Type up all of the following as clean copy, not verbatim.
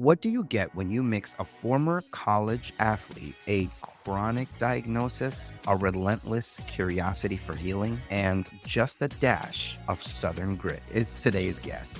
What do you get when you mix a former college athlete, a chronic diagnosis, a relentless curiosity for healing, and just a dash of Southern grit? It's today's guest.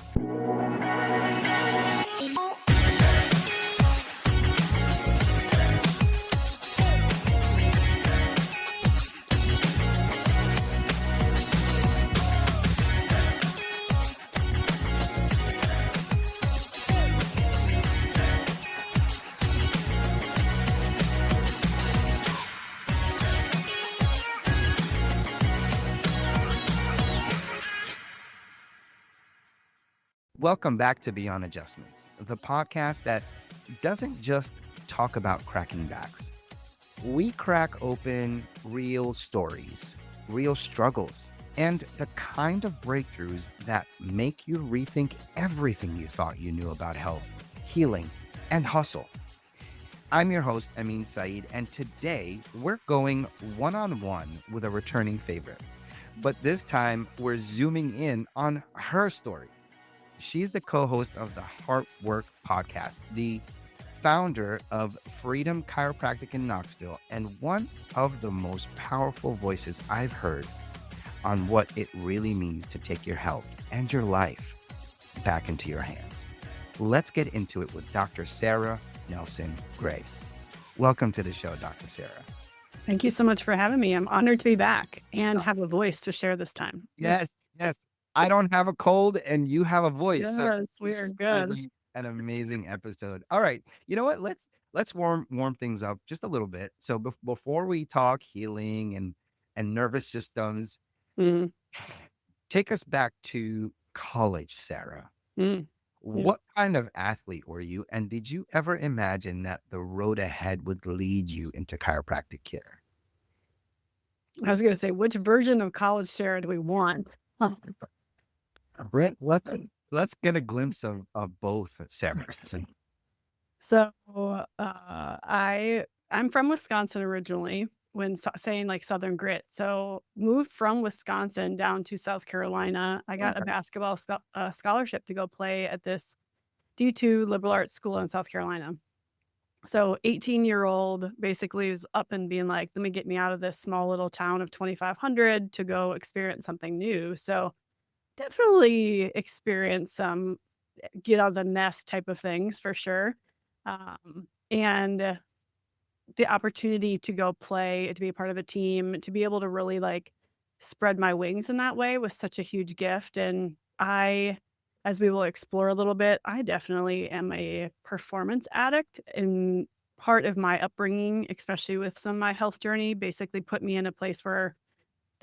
Welcome back to Beyond Adjustments, the podcast that doesn't just talk about cracking backs. We crack open real stories, real struggles, and the kind of breakthroughs that make you rethink everything you thought you knew about health, healing, and hustle. I'm your host, Amin Said, and today we're going one-on-one with a returning favorite. But this time, we're zooming in on her story. She's the co-host of the Heart Work podcast, the founder of Freedom Chiropractic in Knoxville, and one of the most powerful voices I've heard on what it really means to take your health and your life back into your hands. Let's get into it with Dr. Sara Nelson Gray. Welcome to the show, Dr. Sara. Thank you so much for having me. I'm honored to be back and have a voice to share this time. Yes. I don't have a cold and you have a voice. Yes, So we this are is good. really an amazing episode. All right. You know what? Let's warm things up just a little bit. So before we talk healing and nervous systems, Mm, take us back to college, Sara. yeah. What kind of athlete were you? And did you ever imagine that the road ahead would lead you into chiropractic care? I was going to say, which version of college Sara do we want? Brett, let's get a glimpse of both, Sara. So I'm from Wisconsin originally, when saying like Southern grit. So moved from Wisconsin down to South Carolina. I got a basketball scholarship to go play at this D2 liberal arts school in South Carolina. So 18-year-old basically is up and being like, let me get me out of this small little town of 2,500 to go experience something new. So definitely experience some get out of the nest type of things for sure. And the opportunity to go play, to be a part of a team, to be able to really like spread my wings in that way was such a huge gift. And as we will explore a little bit, I definitely am a performance addict, and part of my upbringing, especially with some of my health journey, basically put me in a place where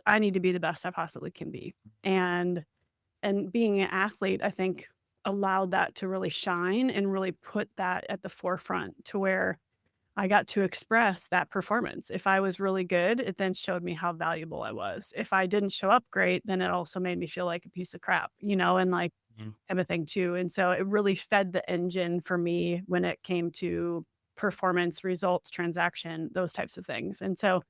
I need to be the best I possibly can be. And being an athlete, I think, allowed that to really shine and really put that at the forefront to where I got to express that performance. If I was really good, it then showed me how valuable I was. If I didn't show up great, then it also made me feel like a piece of crap, and like type of thing too. And so it really fed the engine for me when it came to performance, results, transaction, those types of things. And so,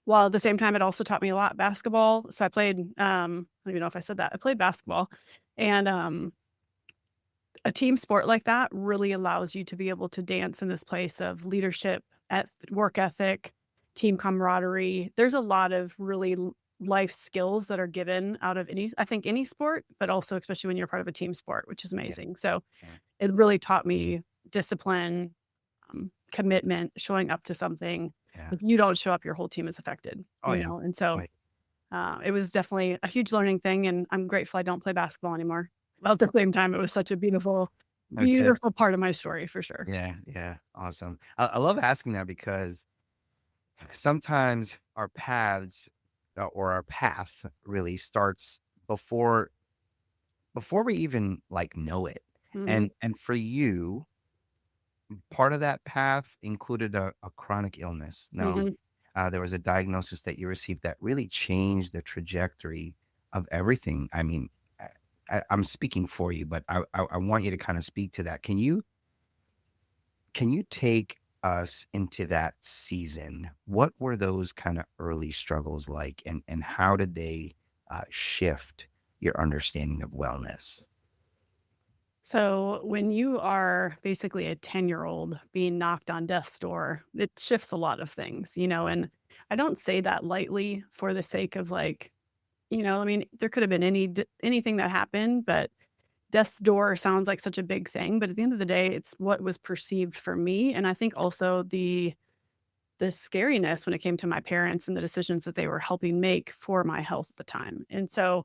while at the same time, it also taught me a lot basketball. So I played, I don't even know if I said that. I played basketball, and a team sport like that really allows you to be able to dance in this place of leadership, work ethic, team camaraderie. There's a lot of really life skills that are given out of any sport, but also especially when you're part of a team sport, which is amazing. So it really taught me discipline, commitment, showing up to something. If you don't show up, your whole team is affected. And so it was definitely a huge learning thing, and I'm grateful I don't play basketball anymore. But at the same time, it was such a beautiful part of my story for sure. Yeah. Awesome. I love asking that because sometimes our paths or our path really starts before we even like know it. Mhm. And for you, part of that path included a chronic illness. Now, Mhm. there was a diagnosis that you received that really changed the trajectory of everything. I mean, I'm speaking for you, but I want you to kind of speak to that. Can you take us into that season? What were those kind of early struggles like, and how did they shift your understanding of wellness? So when you are basically a 10-year-old being knocked on death's door, it shifts a lot of things, and I don't say that lightly for the sake of like, I mean, there could have been anything that happened, but death's door sounds like such a big thing, but at the end of the day, it's what was perceived for me, and I think also the scariness when it came to my parents and the decisions that they were helping make for my health at the time. And so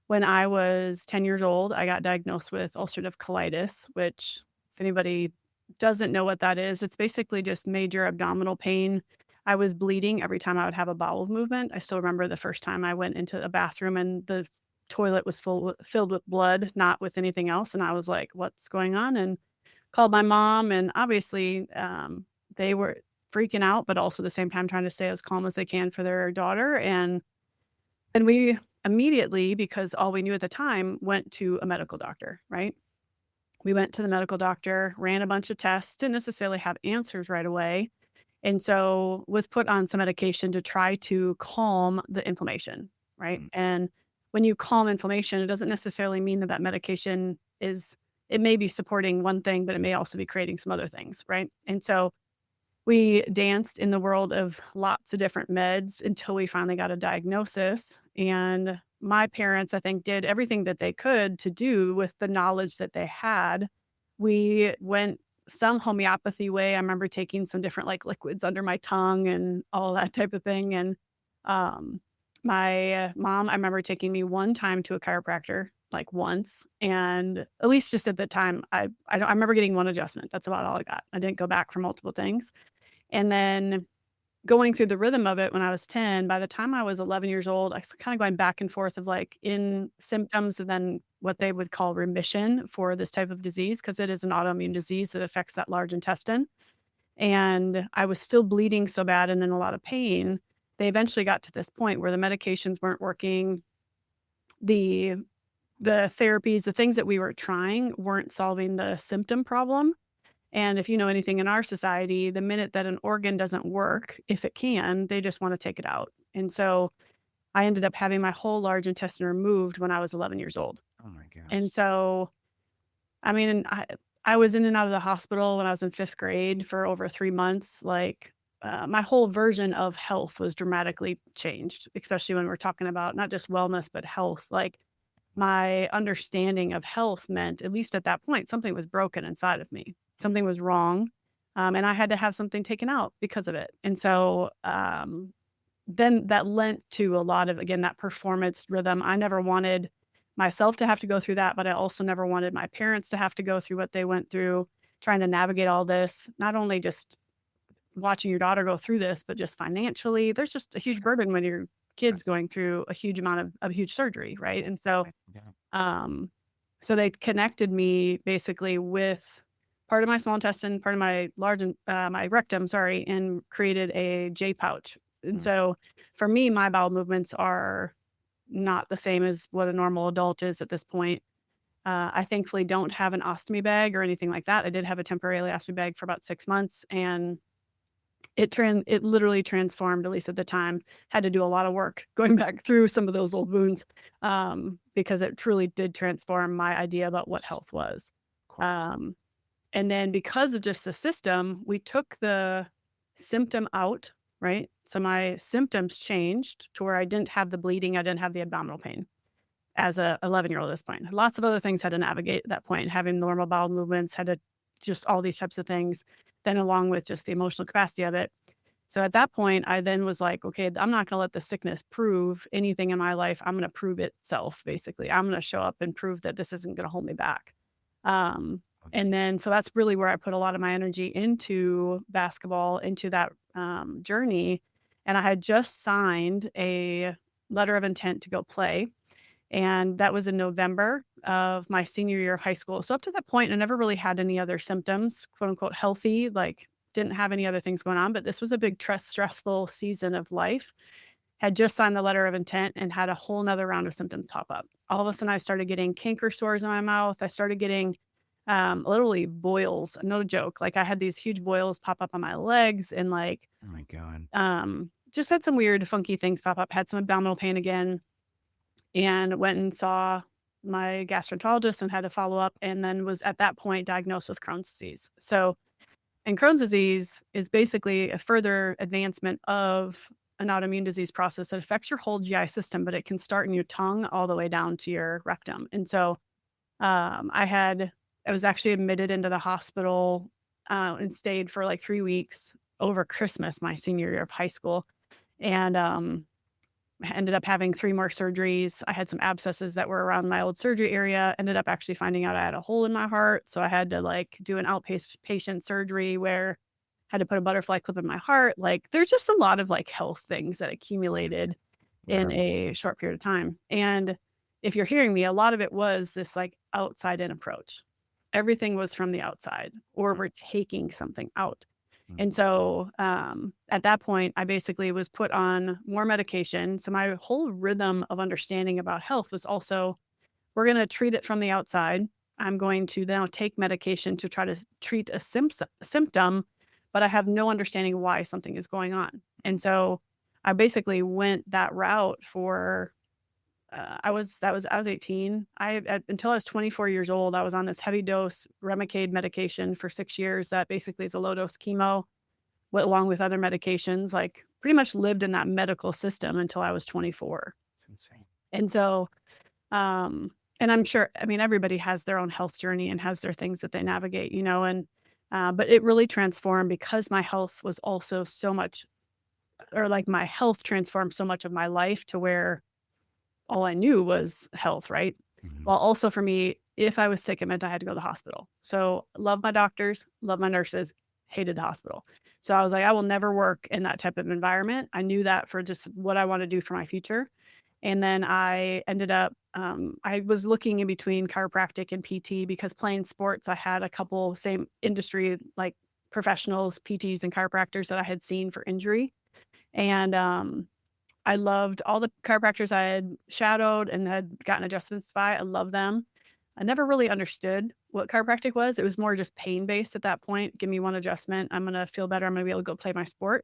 when I was 10 years old, I got diagnosed with ulcerative colitis, which, if anybody doesn't know what that is, it's basically just major abdominal pain. I was bleeding every time I would have a bowel movement. I still remember the first time I went into a bathroom and the toilet was filled with blood, not with anything else. And I was like, what's going on? And called my mom. And obviously, they were freaking out, but also at the same time trying to stay as calm as they can for their daughter. And we immediately, because all we knew at the time, went to a medical doctor, right? We went to the medical doctor, ran a bunch of tests, didn't necessarily have answers right away. And so was put on some medication to try to calm the inflammation, right? Mm. And when you calm inflammation, it doesn't necessarily mean that that medication it may be supporting one thing, but it may also be creating some other things, right? And so we danced in the world of lots of different meds until we finally got a diagnosis. And my parents, I think, did everything that they could to do with the knowledge that they had. We went some homeopathy way. I remember taking some different like liquids under my tongue and all that type of thing. And my mom, I remember taking me one time to a chiropractor, like once, and at least just at the time, I remember getting one adjustment. That's about all I got. I didn't go back for multiple things. And then going through the rhythm of it when I was 10, by the time I was 11 years old, I was kind of going back and forth of like in symptoms and then what they would call remission for this type of disease, because it is an autoimmune disease that affects that large intestine. And I was still bleeding so bad and in a lot of pain. They eventually got to this point where the medications weren't working. The the therapies, the things that we were trying weren't solving the symptom problem. And if you know anything in our society, the minute that an organ doesn't work, if it can, they just want to take it out. And so I ended up having my whole large intestine removed when I was 11 years old. Oh my And gosh. so, I mean, I was in and out of the hospital when I was in 5th grade for over 3 months. Like, my whole version of health was dramatically changed, especially when we're talking about not just wellness, but health. Like, my understanding of health meant, at least at that point, something was broken inside of me. Something was wrong. And I had to have something taken out because of it. And so then that lent to a lot of, again, that performance rhythm. I never wanted myself to have to go through that, but I also never wanted my parents to have to go through what they went through, trying to navigate all this, not only just watching your daughter go through this, but just financially. There's just a huge Sure. burden when your kid's Yes. going through a huge amount of a huge surgery, right? And so Yeah. um, so they connected me basically with part of my small intestine, part of my my rectum, sorry, and created a J pouch. And Mm. so for me, my bowel movements are not the same as what a normal adult is at this point. I thankfully don't have an ostomy bag or anything like that. I did have a temporary ostomy bag for about 6 months, and it literally transformed, at least at the time. Had to do a lot of work going back through some of those old wounds, because it truly did transform my idea about what health was. Of course. Um, and then because of just the system, we took the symptom out, right? So my symptoms changed to where I didn't have the bleeding, I didn't have the abdominal pain as a 11-year-old at this point. Lots of other things had to navigate at that point, having normal bowel movements, had to just all these types of things, then along with just the emotional capacity of it. So at that point, I then was like, okay, I'm not going to let the sickness prove anything in my life. I'm going to prove itself, basically. I'm going to show up and prove that this isn't going to hold me back. Um, Okay. and then, so that's really where I put a lot of my energy into basketball, into that journey. And I had just signed a letter of intent to go play. And that was in November of my senior year of high school. So up to that point, I never really had any other symptoms, quote unquote, healthy, like didn't have any other things going on. But this was a big stressful season of life. Had just signed the letter of intent and had a whole nother round of symptoms pop up. All of a sudden, I started getting canker sores in my mouth. I started getting literally boils, no joke. Like I had these huge boils pop up on my legs and like Oh my God. just had some weird, funky things pop up. Had some abdominal pain again and went and saw my gastroenterologist and had to follow up, and then was at that point diagnosed with Crohn's disease. So, and Crohn's disease is basically a further advancement of an autoimmune disease process that affects your whole GI system, but it can start in your tongue all the way down to your rectum. And so I was actually admitted into the hospital and stayed for like 3 weeks over Christmas, my senior year of high school. And ended up having 3 more surgeries. I had some abscesses that were around my old surgery area. Ended up actually finding out I had a hole in my heart. So I had to like do an outpatient surgery where I had to put a butterfly clip in my heart. Like there's just a lot of like health things that accumulated in a short period of time. And if you're hearing me, a lot of it was this like outside in approach. Everything was from the outside, or we're taking something out. And so at that point, I basically was put on more medication. So my whole rhythm of understanding about health was also, we're going to treat it from the outside. I'm going to now take medication to try to treat a symptom, but I have no understanding why something is going on. And so I basically went that route for I was 18. Until I was 24 years old, I was on this heavy dose Remicade medication for 6 years. That basically is a low dose chemo, along with other medications. Like pretty much lived in that medical system until I was 24. It's insane. And so, and I'm sure, I mean, everybody has their own health journey and has their things that they navigate, you know, and but it really transformed because my health was also so much, or like my health transformed so much of my life to where all I knew was health, right? While also for me, if I was sick, it meant I had to go to the hospital. So love my doctors, love my nurses, hated the hospital. So I was like, I will never work in that type of environment. I knew that for just what I want to do for my future. And then I ended up, I was looking in between chiropractic and PT because playing sports, I had a couple same industry, like professionals, PTs and chiropractors that I had seen for injury. And I loved all the chiropractors I had shadowed and had gotten adjustments by. I love them. I never really understood what chiropractic was. It was more just pain-based at that point. Give me one adjustment. I'm going to feel better. I'm going to be able to go play my sport.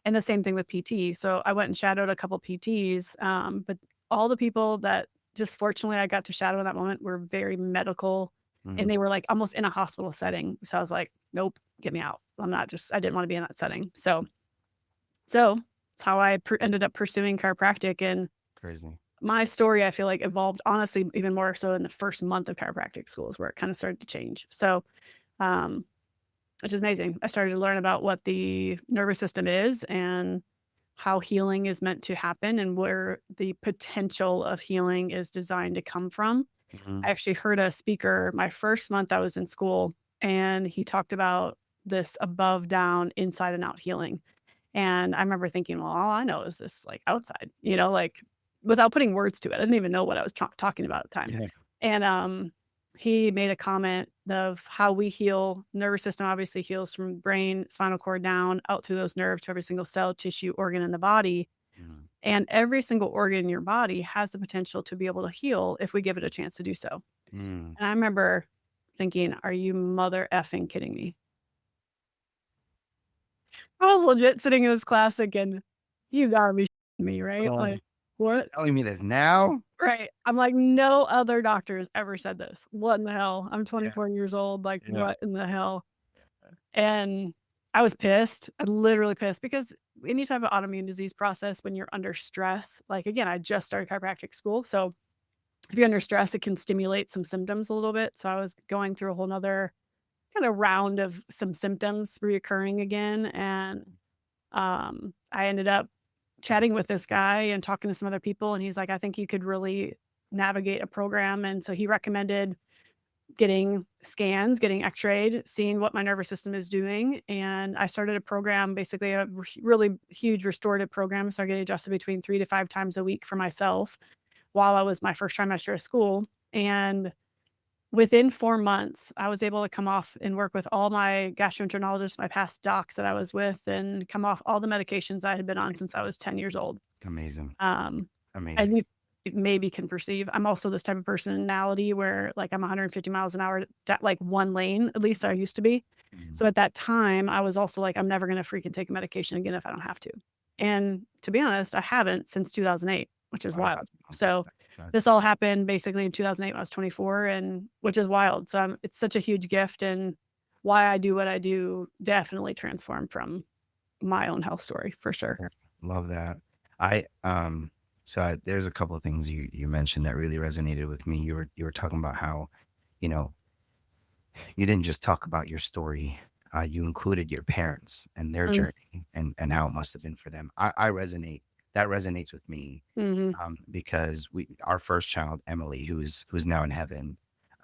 And the same thing with PT. So I went and shadowed a couple PTs. But all the people that just fortunately I got to shadow in that moment were very medical. And they were like almost in a hospital setting. So I was like, nope, get me out. I didn't want to be in that setting. So it's how I ended up pursuing chiropractic. And Crazy. my story, I feel like, evolved honestly even more so in the first month of chiropractic schools where it kind of started to change. So, which is amazing. I started to learn about what the nervous system is and how healing is meant to happen and where the potential of healing is designed to come from. I actually heard a speaker my first month I was in school, and he talked about this above, down, inside and out healing. And I remember thinking, well, all I know is this like outside, you know, like without putting words to it. I didn't even know what I was talking about at the time. Yeah. And he made a comment of how we heal. Nervous system obviously heals from brain, spinal cord down, out through those nerves to every single cell, tissue, organ in the body. And every single organ in your body has the potential to be able to heal if we give it a chance to do so. And I remember thinking, are you mother effing kidding me? I was legit sitting in this class thinking, you gotta be shitting me, right? Like, what? Telling me this now? Right. I'm like, no other doctor has ever said this. What in the hell? I'm 24 years old. Like, what in the hell? And I was pissed. I'm literally pissed because any type of autoimmune disease process, when you're under stress, like, again, I just started chiropractic school. So if you're under stress, it can stimulate some symptoms a little bit. So I was going through a whole nother kind of round of some symptoms reoccurring again. And I ended up chatting with this guy and talking to some other people. And he's like, I think you could really navigate a program. And so he recommended getting scans, getting x-rayed, seeing what my nervous system is doing. And I started a program, basically a really huge restorative program. So I get adjusted between 3 to 5 times a week for myself while I was my first trimester of school. And within 4 months, I was able to come off and work with all my gastroenterologists, my past docs that I was with, and come off all the medications I had been on since I was 10 years old. Amazing. As you maybe can perceive, I'm also this type of personality where like I'm 150 miles an hour, like one lane, at least I used to be. So at that time, I was also like, I'm never going to freaking take a medication again if I don't have to. And to be honest, I haven't since 2008, which is wild. So this all happened basically in 2008 when I was 24, and which is wild. So it's such a huge gift, and why I do what I do definitely transformed from my own health story for sure. Yeah, love that. I there's a couple of things you mentioned that really resonated with me. You were talking about how, you know, you didn't just talk about your story. You included your parents and their Mm, journey and how it must have been for them. I resonate. That resonates with me, mhm, because our first child, Emily, who's now in heaven,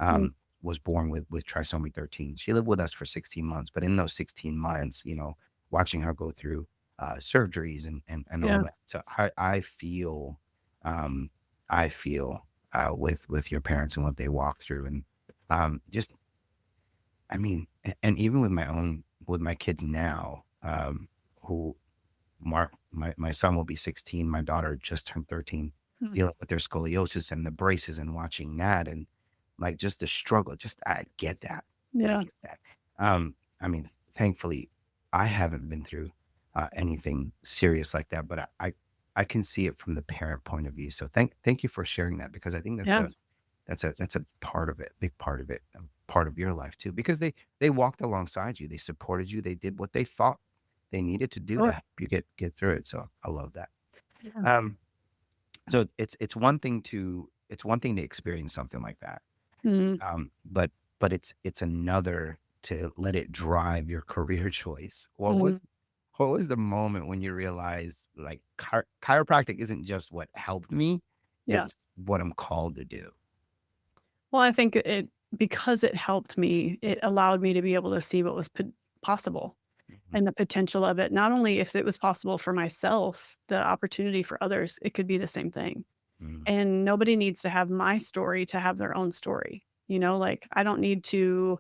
mm, was born with trisomy 13. She lived with us for 16 months, but in those 16 months, watching her go through surgeries and all yeah, that. So um, I feel with your parents and what they walked through, and just I mean, and even with my kids now, who my son will be 16, my daughter just turned 13, mm, dealing with their scoliosis and the braces and watching that, and like just the struggle. Just I get that. I yeah, get that. I mean, thankfully, I haven't been through anything serious like that, but I can see it from the parent point of view. So thank you for sharing that, because I think yeah. that's a part of it, big part of it, part of your life too, because they walked alongside you, they supported you, they did what they thought they needed to do to Sure. help you get through it. So I love that. Yeah. Um, so it's one thing to experience something like that, Mm, but it's another to let it drive your career choice. mm, What was the moment when you realized, like, chiropractic isn't just what helped me, yeah. it's what I'm called to do? Well, I think because it helped me, it allowed me to be able to see what was possible Mhm, and the potential of it. Not only if it was possible for myself, the opportunity for others, it could be the same thing. mhm, And nobody needs to have my story to have their own story. Like I don't need to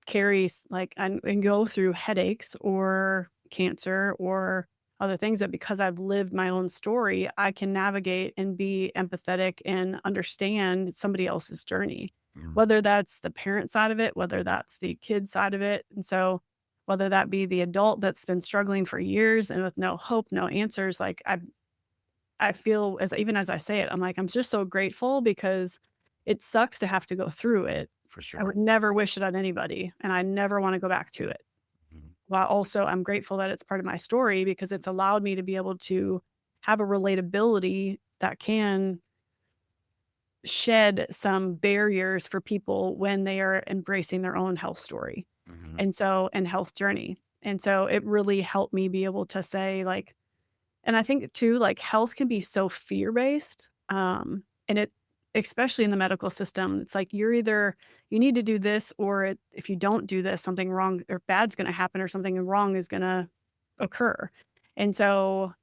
carry and go through headaches or cancer or other things, but because I've lived my own story, I can navigate and be empathetic and understand somebody else's journey, mhm, whether that's the parent side of it, whether that's the kid side of it. And so whether that be the adult that's been struggling for years and with no hope, no answers, like I feel as even as I say it, I'm like, I'm just so grateful because it sucks to have to go through it. for I sure. would never wish it on anybody, and I never wanna go back to it. Mhm, While also I'm grateful that it's part of my story because it's allowed me to be able to have a relatability that can shed some barriers for people when they are embracing their own health story, mhm, and health journey. And so it really helped me be able to say, like, and I think too, like, health can be so fear-based, and it especially in the medical system, it's like you need to do this, or if you don't do this, something wrong or bad's gonna happen or something wrong is gonna occur. And so,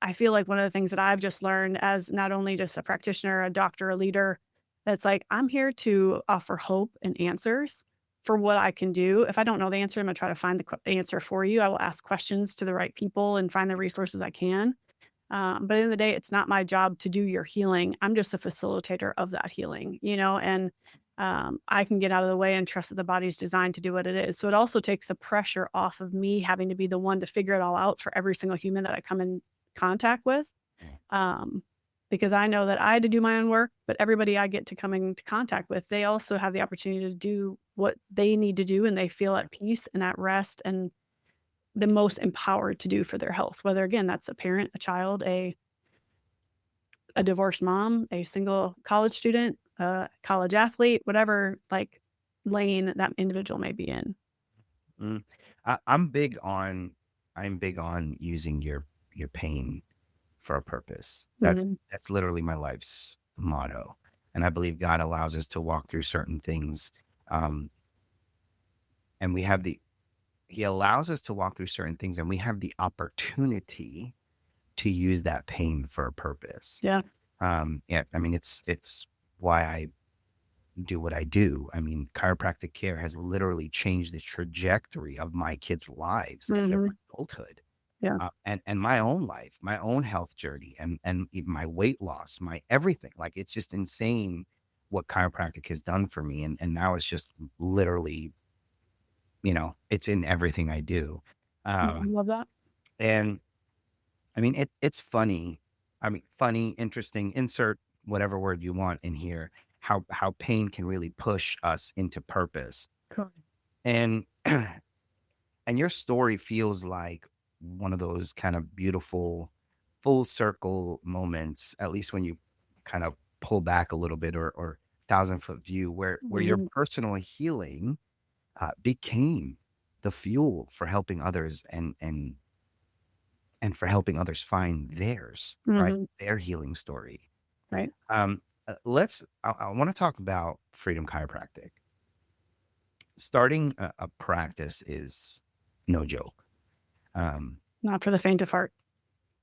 I feel like one of the things that I've just learned as not only just a practitioner, a doctor, a leader, that's like, I'm here to offer hope and answers for what I can do. If I don't know the answer, I'm gonna try to find the answer for you. I will ask questions to the right people and find the resources I can. But at the end of the day, it's not my job to do your healing. I'm just a facilitator of that healing, and I can get out of the way and trust that the body's designed to do what it is. So it also takes the pressure off of me having to be the one to figure it all out for every single human that I come in contact with. yeah, Um, because I know that I had to do my own work, but everybody I get to come into contact with, they also have the opportunity to do what they need to do and they feel at peace and at rest and the most empowered to do for their health. Whether again, that's a parent, a child, a divorced mom, a single college student, a college athlete, whatever like lane that individual may be in. mm. I'm big on using your pain for a purpose. Mhm. That's literally my life's motto, and I believe God allows us to walk through certain things, um, and He allows us to walk through certain things, and we have the opportunity to use that pain for a purpose. Yeah. Yeah, I mean, it's why I do what I do. I mean, chiropractic care has literally changed the trajectory of my kids' lives and their Mhm. adulthood, Yeah. and my own life, my own health journey, and even my weight loss, my everything. Like, it's just insane what chiropractic has done for me, and now it's just literally, it's in everything I do. Yeah, I Um, love that. and I mean, it's funny. I mean, funny, interesting, insert, whatever word you want in here, how pain can really push us into purpose. Cool. And and your story feels like one of those kind of beautiful full circle moments, at least when you kind of pull back a little bit, or 1,000-foot view, where your Mhm. personal healing became the fuel for helping others, and for helping others find theirs, right? Mhm. Their healing story. Right. I want to talk about Freedom Chiropractic. Starting a practice is no joke. Um, Not for the faint of heart.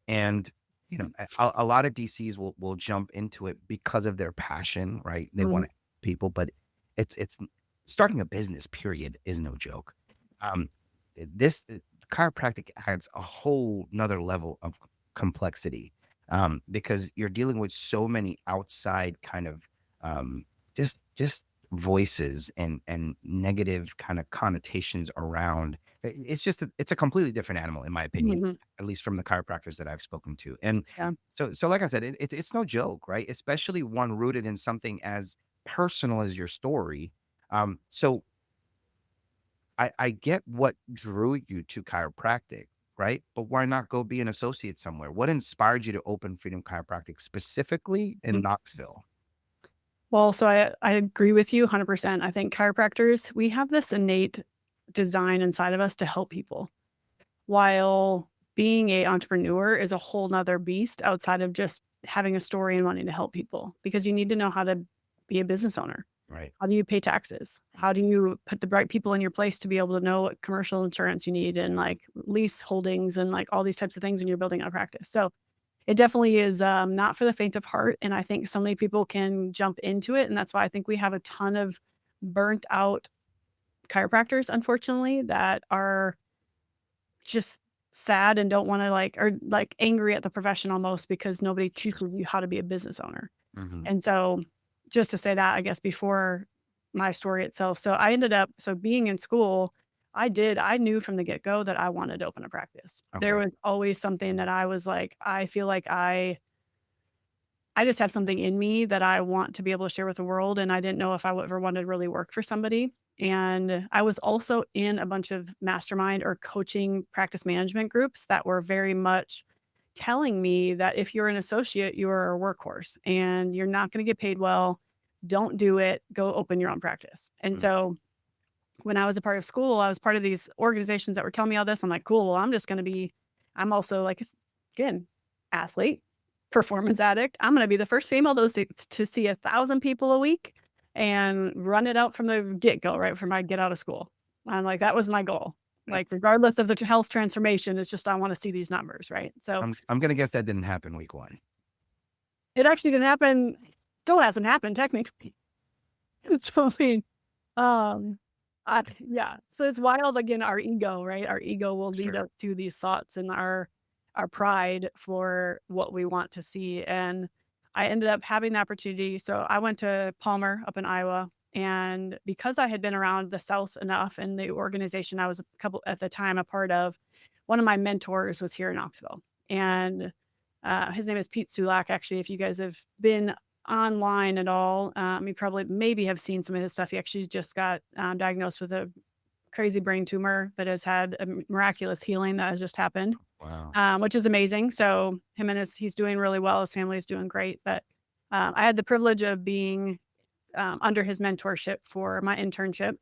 and you know, a lot of DCs will jump into it because of their passion, right? They want Mhm. to help people, but it's starting a business, period, is no joke. Um, this chiropractic adds a whole nother level of complexity, because you're dealing with so many outside kind of um, just voices and negative kind of connotations around. It's just it's a completely different animal, in my opinion, Mhm. at least from the chiropractors that I've spoken to. And Yeah. so like I said, it's no joke, right? Especially one rooted in something as personal as your story. So I get what drew you to chiropractic, right? But why not go be an associate somewhere? What inspired you to open Freedom Chiropractic specifically in Mm. Knoxville? Well, so I agree with you 100%. I think chiropractors, we have this innate design inside of us to help people, while being a entrepreneur is a whole nother beast outside of just having a story and wanting to help people, because you need to know how to be a business owner. Right. How do you pay taxes? How do you put the right people in your place to be able to know what commercial insurance you need, and like lease holdings and like all these types of things when you're building out a practice? So it definitely is not for the faint of heart. And I think so many people can jump into it. And that's why I think we have a ton of burnt out chiropractors, unfortunately, that are just sad and don't want to like, or like angry at the profession almost because nobody teaches you how to be a business owner. Hmm. And so just to say that, I guess, before my story itself. So I ended up, so being in school, I knew from the get go that I wanted to open a practice. There Okay. was always something that I was like, I feel like I just have something in me that I want to be able to share with the world. And I didn't know if I would ever wanted to really work for somebody. And I was also in a bunch of mastermind or coaching practice management groups that were very much telling me that if you're an associate, you're a workhorse and you're not going to get paid well. Don't do it. Go open your own practice. And Mm. so when I was a part of school, I was part of these organizations that were telling me all this. I'm like, cool, well, I'm also like, again, athlete, performance addict. I'm going to be the first female to see 1,000 people a week and run it out from the get go, right from I get out of school. I'm like, that was my goal. Like, regardless of the health transformation, it's just, I want to see these numbers, right? So I'm gonna guess that didn't happen week one. it actually didn't happen. Still hasn't happened technically. So, I mean, Um, yeah. So it's wild again, our ego, right? Our ego will lead Sure. us to these thoughts and our pride for what we want to see. And I ended up having the opportunity. So I went to Palmer up in Iowa. And because I had been around the South enough and the organization I was a couple at the time a part of, one of my mentors was here in Knoxville. And his name is Pete Sulak. Actually, if you guys have been online at all, you probably maybe have seen some of his stuff. He actually just got diagnosed with a crazy brain tumor that has had a miraculous healing that has just happened, Wow. which is amazing. So he's doing really well. His family is doing great. But I had the privilege of being under his mentorship for my internship.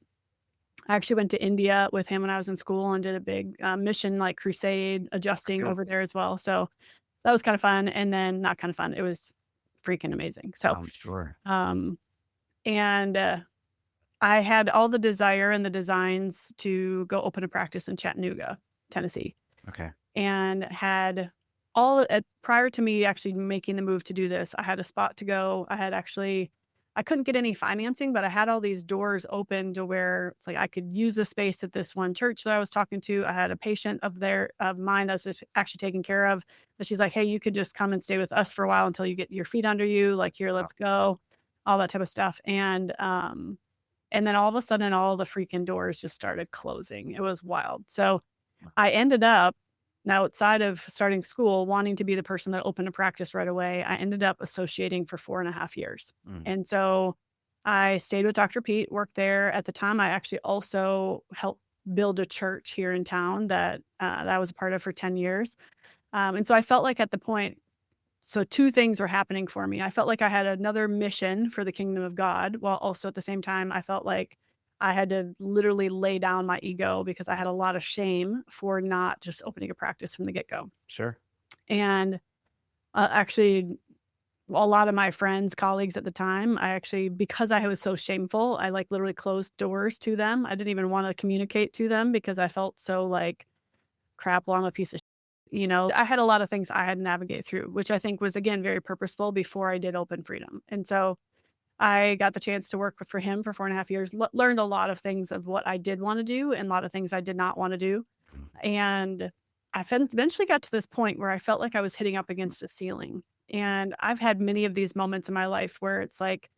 I actually went to India with him when I was in school and did a big mission like crusade adjusting Good. over there as well. So that was kind of fun. And then not kind of fun. It was freaking amazing. So, I'm sure. um, and I had all the desire and the designs to go open a practice in Chattanooga, Tennessee, Okay. and had prior to me actually making the move to do this, I had a spot to go. I couldn't get any financing, but I had all these doors open to where it's like I could use the space at this one church that I was talking to. I had a patient of mine that's just actually taken care of. But she's like, hey, you could just come and stay with us for a while until you get your feet under you. Like, here, Wow. let's go, all that type of stuff. And then all of a sudden, all the freaking doors just started closing. It was wild. So I ended up Now, outside of starting school, wanting to be the person that opened a practice right away, I ended up associating for 4.5 years. Mm. And so I stayed with Dr. Pete, worked there. At the time, I actually also helped build a church here in town that I was a part of for 10 years. And so I felt like at the point, so two things were happening for me. I felt like I had another mission for the kingdom of God, while also at the same time, I felt like I had to literally lay down my ego because I had a lot of shame for not just opening a practice from the get-go. Sure. And actually, a lot of my friends, colleagues at the time, I actually, because I was so shameful, I like literally closed doors to them. I didn't even want to communicate to them because I felt so like, crap, well, I'm a piece of I had a lot of things I had to navigate through, which I think was, again, very purposeful before I did open Freedom. And so I got the chance to work for him for 4.5 years, learned a lot of things of what I did want to do and a lot of things I did not want to do. And I eventually got to this point where I felt like I was hitting up against a ceiling. And I've had many of these moments in my life where it's like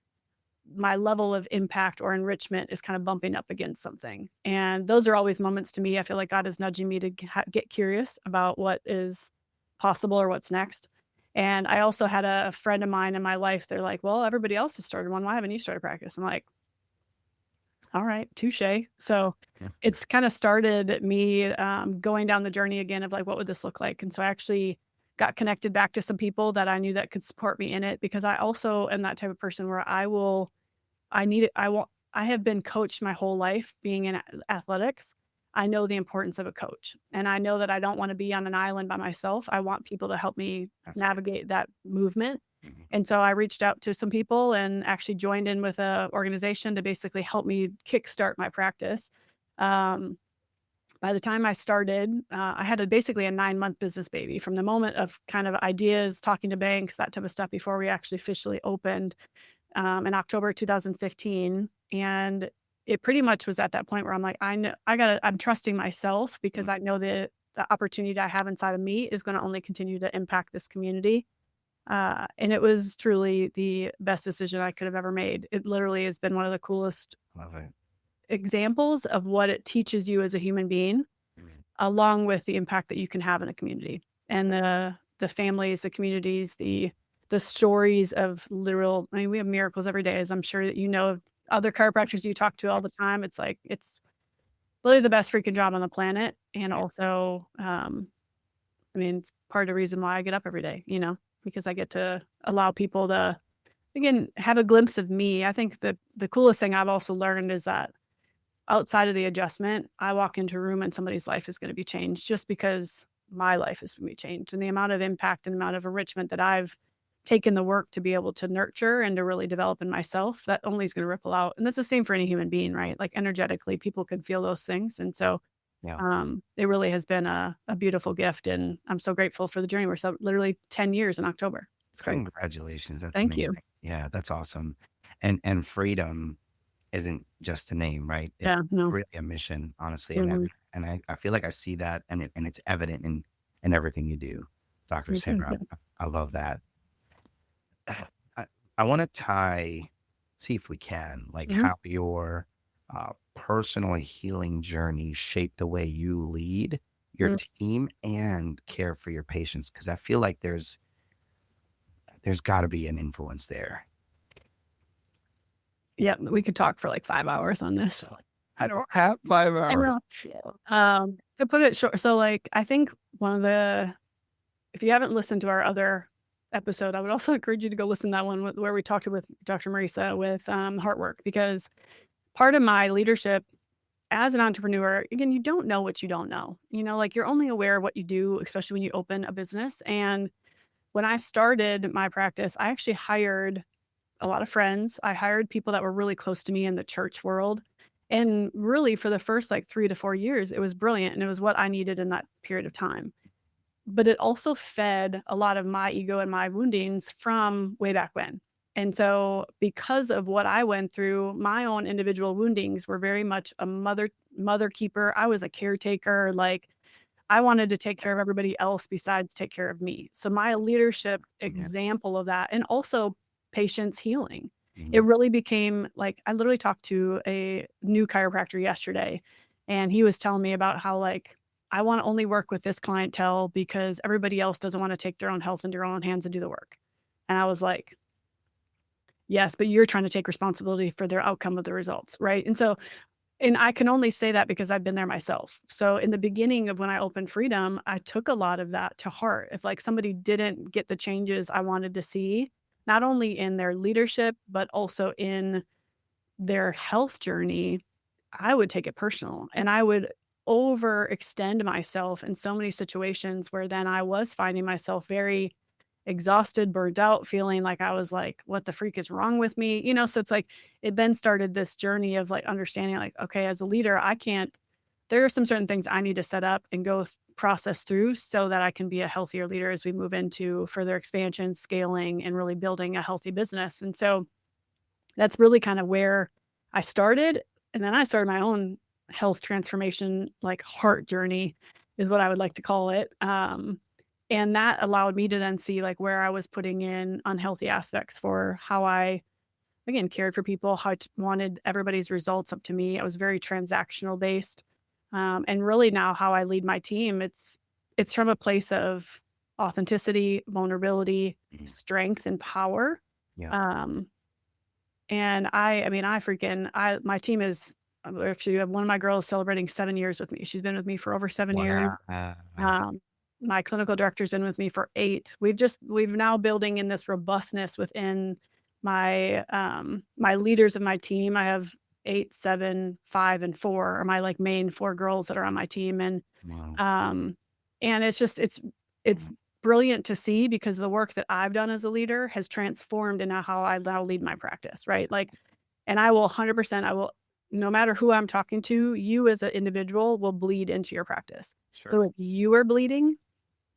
my level of impact or enrichment is kind of bumping up against something. And those are always moments to me. I feel like God is nudging me to get curious about what is possible or what's next. And I also had a friend of mine in my life. They're like, well, everybody else has started one. Why haven't you started practice? I'm like, all right, touche. So Yeah. it's kind of started me going down the journey again of like, what would this look like? And so I actually got connected back to some people that I knew that could support me in it, because I also am that type of person where I have been coached my whole life being in athletics. I know the importance of a coach, and I know that I don't want to be on an island by myself. I want people to help me That's good. navigate that movement. Mhm. And so I reached out to some people and actually joined in with a organization to basically help me kickstart my practice. Um, by the time I started, I had basically a 9-month business baby from the moment of kind of ideas, talking to banks, that type of stuff, before we actually officially opened in October 2015. And it pretty much was at that point where I'm like, I'm trusting myself, because I know the opportunity I have inside of me is going to only continue to impact this community. And it was truly the best decision I could have ever made. It literally has been one of the coolest Love it. examples of what it teaches you as a human being, along with the impact that you can have in a community, and the families, the communities, the stories of literal. I mean, we have miracles every day, as I'm sure that you know of other chiropractors you talk to all the time. It's like it's literally the best freaking job on the planet, and also, I mean, it's part of the reason why I get up every day. Because I get to allow people to, again, have a glimpse of me. I think the coolest thing I've also learned is that outside of the adjustment, I walk into a room and somebody's life is going to be changed, just because my life is going to be changed. And the amount of impact and the amount of enrichment that I've taken the work to be able to nurture and to really develop in myself, that only is going to ripple out. And that's the same for any human being, right? Like energetically, people can feel those things. And so Yeah. it really has been a beautiful gift. And I'm so grateful for the journey. We're so literally 10 years in October. It's great. Congratulations. That's Thank amazing. you. Yeah, that's awesome. And freedom isn't just a name, right? It's Yeah, no. really a mission, honestly. Mhm. And I feel like I see that, and it's evident in everything you do, Dr. Thank Sarah. you. I love that. I want to see if we can, like, Mhm. how your personal healing journey shaped the way you lead your Mhm. team and care for your patients, because I feel like there's got to be an influence there. Yeah, we could talk for like 5 hours on this. I don't have 5 I hours. know. To put it short, so like I think if you haven't listened to our other episode, I would also encourage you to go listen to that one where we talked with Dr. Marisa with heart work, because part of my leadership as an entrepreneur, again, you don't know what you don't know. Like you're only aware of what you do, especially when you open a business. And when I started my practice, I actually hired a lot of friends. I hired people that were really close to me in the church world. And really, for the first like 3 to 4 years, it was brilliant. And it was what I needed in that period of time. But it also fed a lot of my ego and my woundings from way back when. And so, because of what I went through, my own individual woundings were very much a mother keeper. I was a caretaker. Like, I wanted to take care of everybody else besides take care of me. So my leadership Yeah. example of that, and also patients healing, it Mhm. really became like, I literally talked to a new chiropractor yesterday, and he was telling me about how like I want to only work with this clientele because everybody else doesn't want to take their own health into their own hands and do the work. And I was like, yes, but you're trying to take responsibility for their outcome of the results, right? And I can only say that because I've been there myself. So in the beginning of when I opened Freedom, I took a lot of that to heart. If like somebody didn't get the changes I wanted to see, not only in their leadership, but also in their health journey, I would take it personal and I would overextend myself in so many situations where then I was finding myself very exhausted, burned out, feeling like I was like, what the freak is wrong with me? So it's like it then started this journey of like understanding like, okay, as a leader, there are some certain things I need to set up and process through so that I can be a healthier leader as we move into further expansion, scaling, and really building a healthy business. And so that's really kind of where I started. And then I started my own health transformation, like heart journey is what I would like to call it. And that allowed me to then see like where I was putting in unhealthy aspects for how I, again, cared for people, how I wanted everybody's results up to me. I was very transactional based. And really now how I lead my team, it's from a place of authenticity, vulnerability, strength, and power. Yeah. And my team is actually one of my girls celebrating 7 years with me. She's been with me for over 7 years. My clinical director's been with me for 8. We've now building in this robustness within my my leaders of my team. I have 8, 7, 5, and 4 are my like main 4 girls that are on my team. Wow. And it's brilliant to see because the work that I've done as a leader has transformed into how I now lead my practice, right? Like, and I will 100%, no matter who I'm talking to, you as an individual will bleed into your practice. Sure. So if you are bleeding,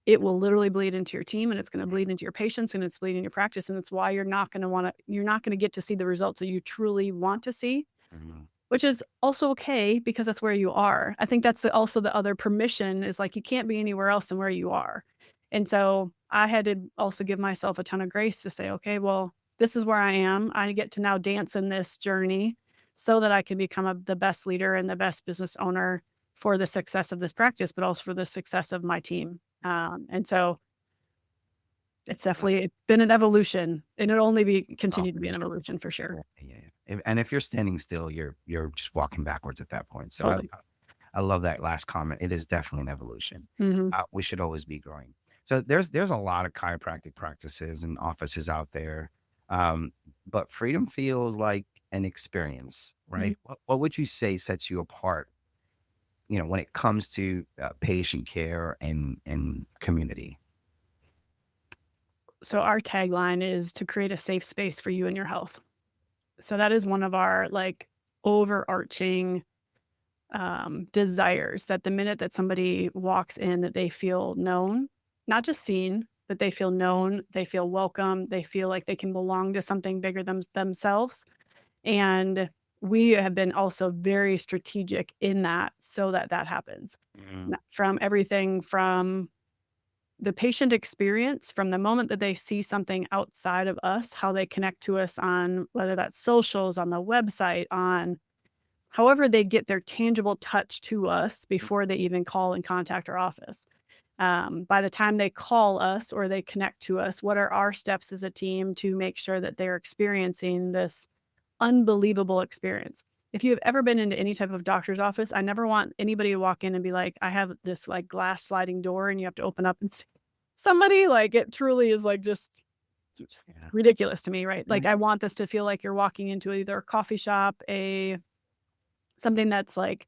it will literally bleed into your team and it's going to bleed into your patients and it's bleeding your practice. And it's why you're not going to get to see the results that you truly want to see, which is also okay because that's where you are. I think that's also the other permission is like, you can't be anywhere else than where you are. And so I had to also give myself a ton of grace to say, okay, well, this is where I am. I get to now dance in this journey so that I can become the best leader and the best business owner for the success of this practice, but also for the success of my team. And so it's definitely been an evolution and it'll only continue to be an evolution for sure. Yeah. And if you're standing still, you're just walking backwards at that point. So Totally. I love that last comment. It is definitely an evolution. Mhm. We should always be growing. So there's a lot of chiropractic practices and offices out there, but Freedom feels like an experience, right? What would you say sets you apart, when it comes to patient care and community? So our tagline is to create a safe space for you and your health. So that is one of our like overarching desires, that the minute that somebody walks in, that they feel known, not just seen, but they feel known, they feel welcome, they feel like they can belong to something bigger than themselves. And we have been also very strategic in that so that happens. From everything from the patient experience, from the moment that they see something outside of us, how they connect to us on whether that's socials, on the website, on however they get their tangible touch to us before they even call and contact our office. By the time they call us or they connect to us, what are our steps as a team to make sure that they're experiencing this unbelievable experience? If you have ever been into any type of doctor's office, I never want anybody to walk in and be like, I have this like glass sliding door and you have to open up and see somebody. Like it truly is like just ridiculous to me, right? Like I want this to feel like you're walking into either a coffee shop, something that's like,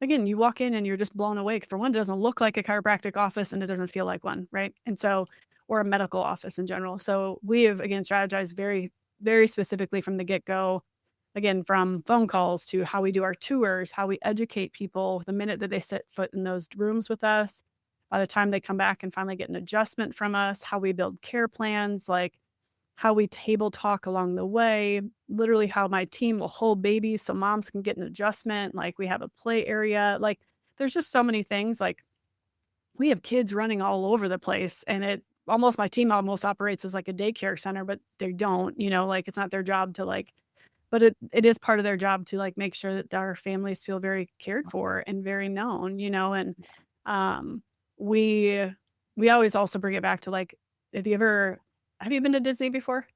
again, you walk in and you're just blown away. 'Cause for one, it doesn't look like a chiropractic office and it doesn't feel like one, right? And so, or a medical office in general. So we have, again, strategized very, very specifically from the get-go, again, from phone calls to how we do our tours, how we educate people the minute that they set foot in those rooms with us, by the time they come back and finally get an adjustment from us, how we build care plans, like how we table talk along the way, literally how my team will hold babies so moms can get an adjustment. Like we have a play area. Like there's just so many things. Like we have kids running all over the place and my team almost operates as like a daycare center, but they don't, like it's not their job to like, but it is part of their job to like make sure that our families feel very cared for and very known, and Um, we we always also bring it back to like, have you been to Disney before?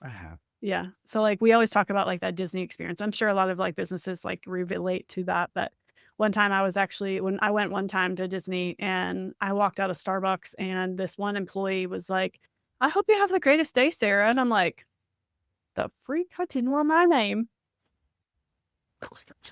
I have. Yeah. So like we always talk about like that Disney experience. I'm sure a lot of like businesses like relate to that. But one time when I went one time to Disney and I walked out of Starbucks and this one employee was like, I hope you have the greatest day, Sarah. And I'm like, the freak, I didn't want my name.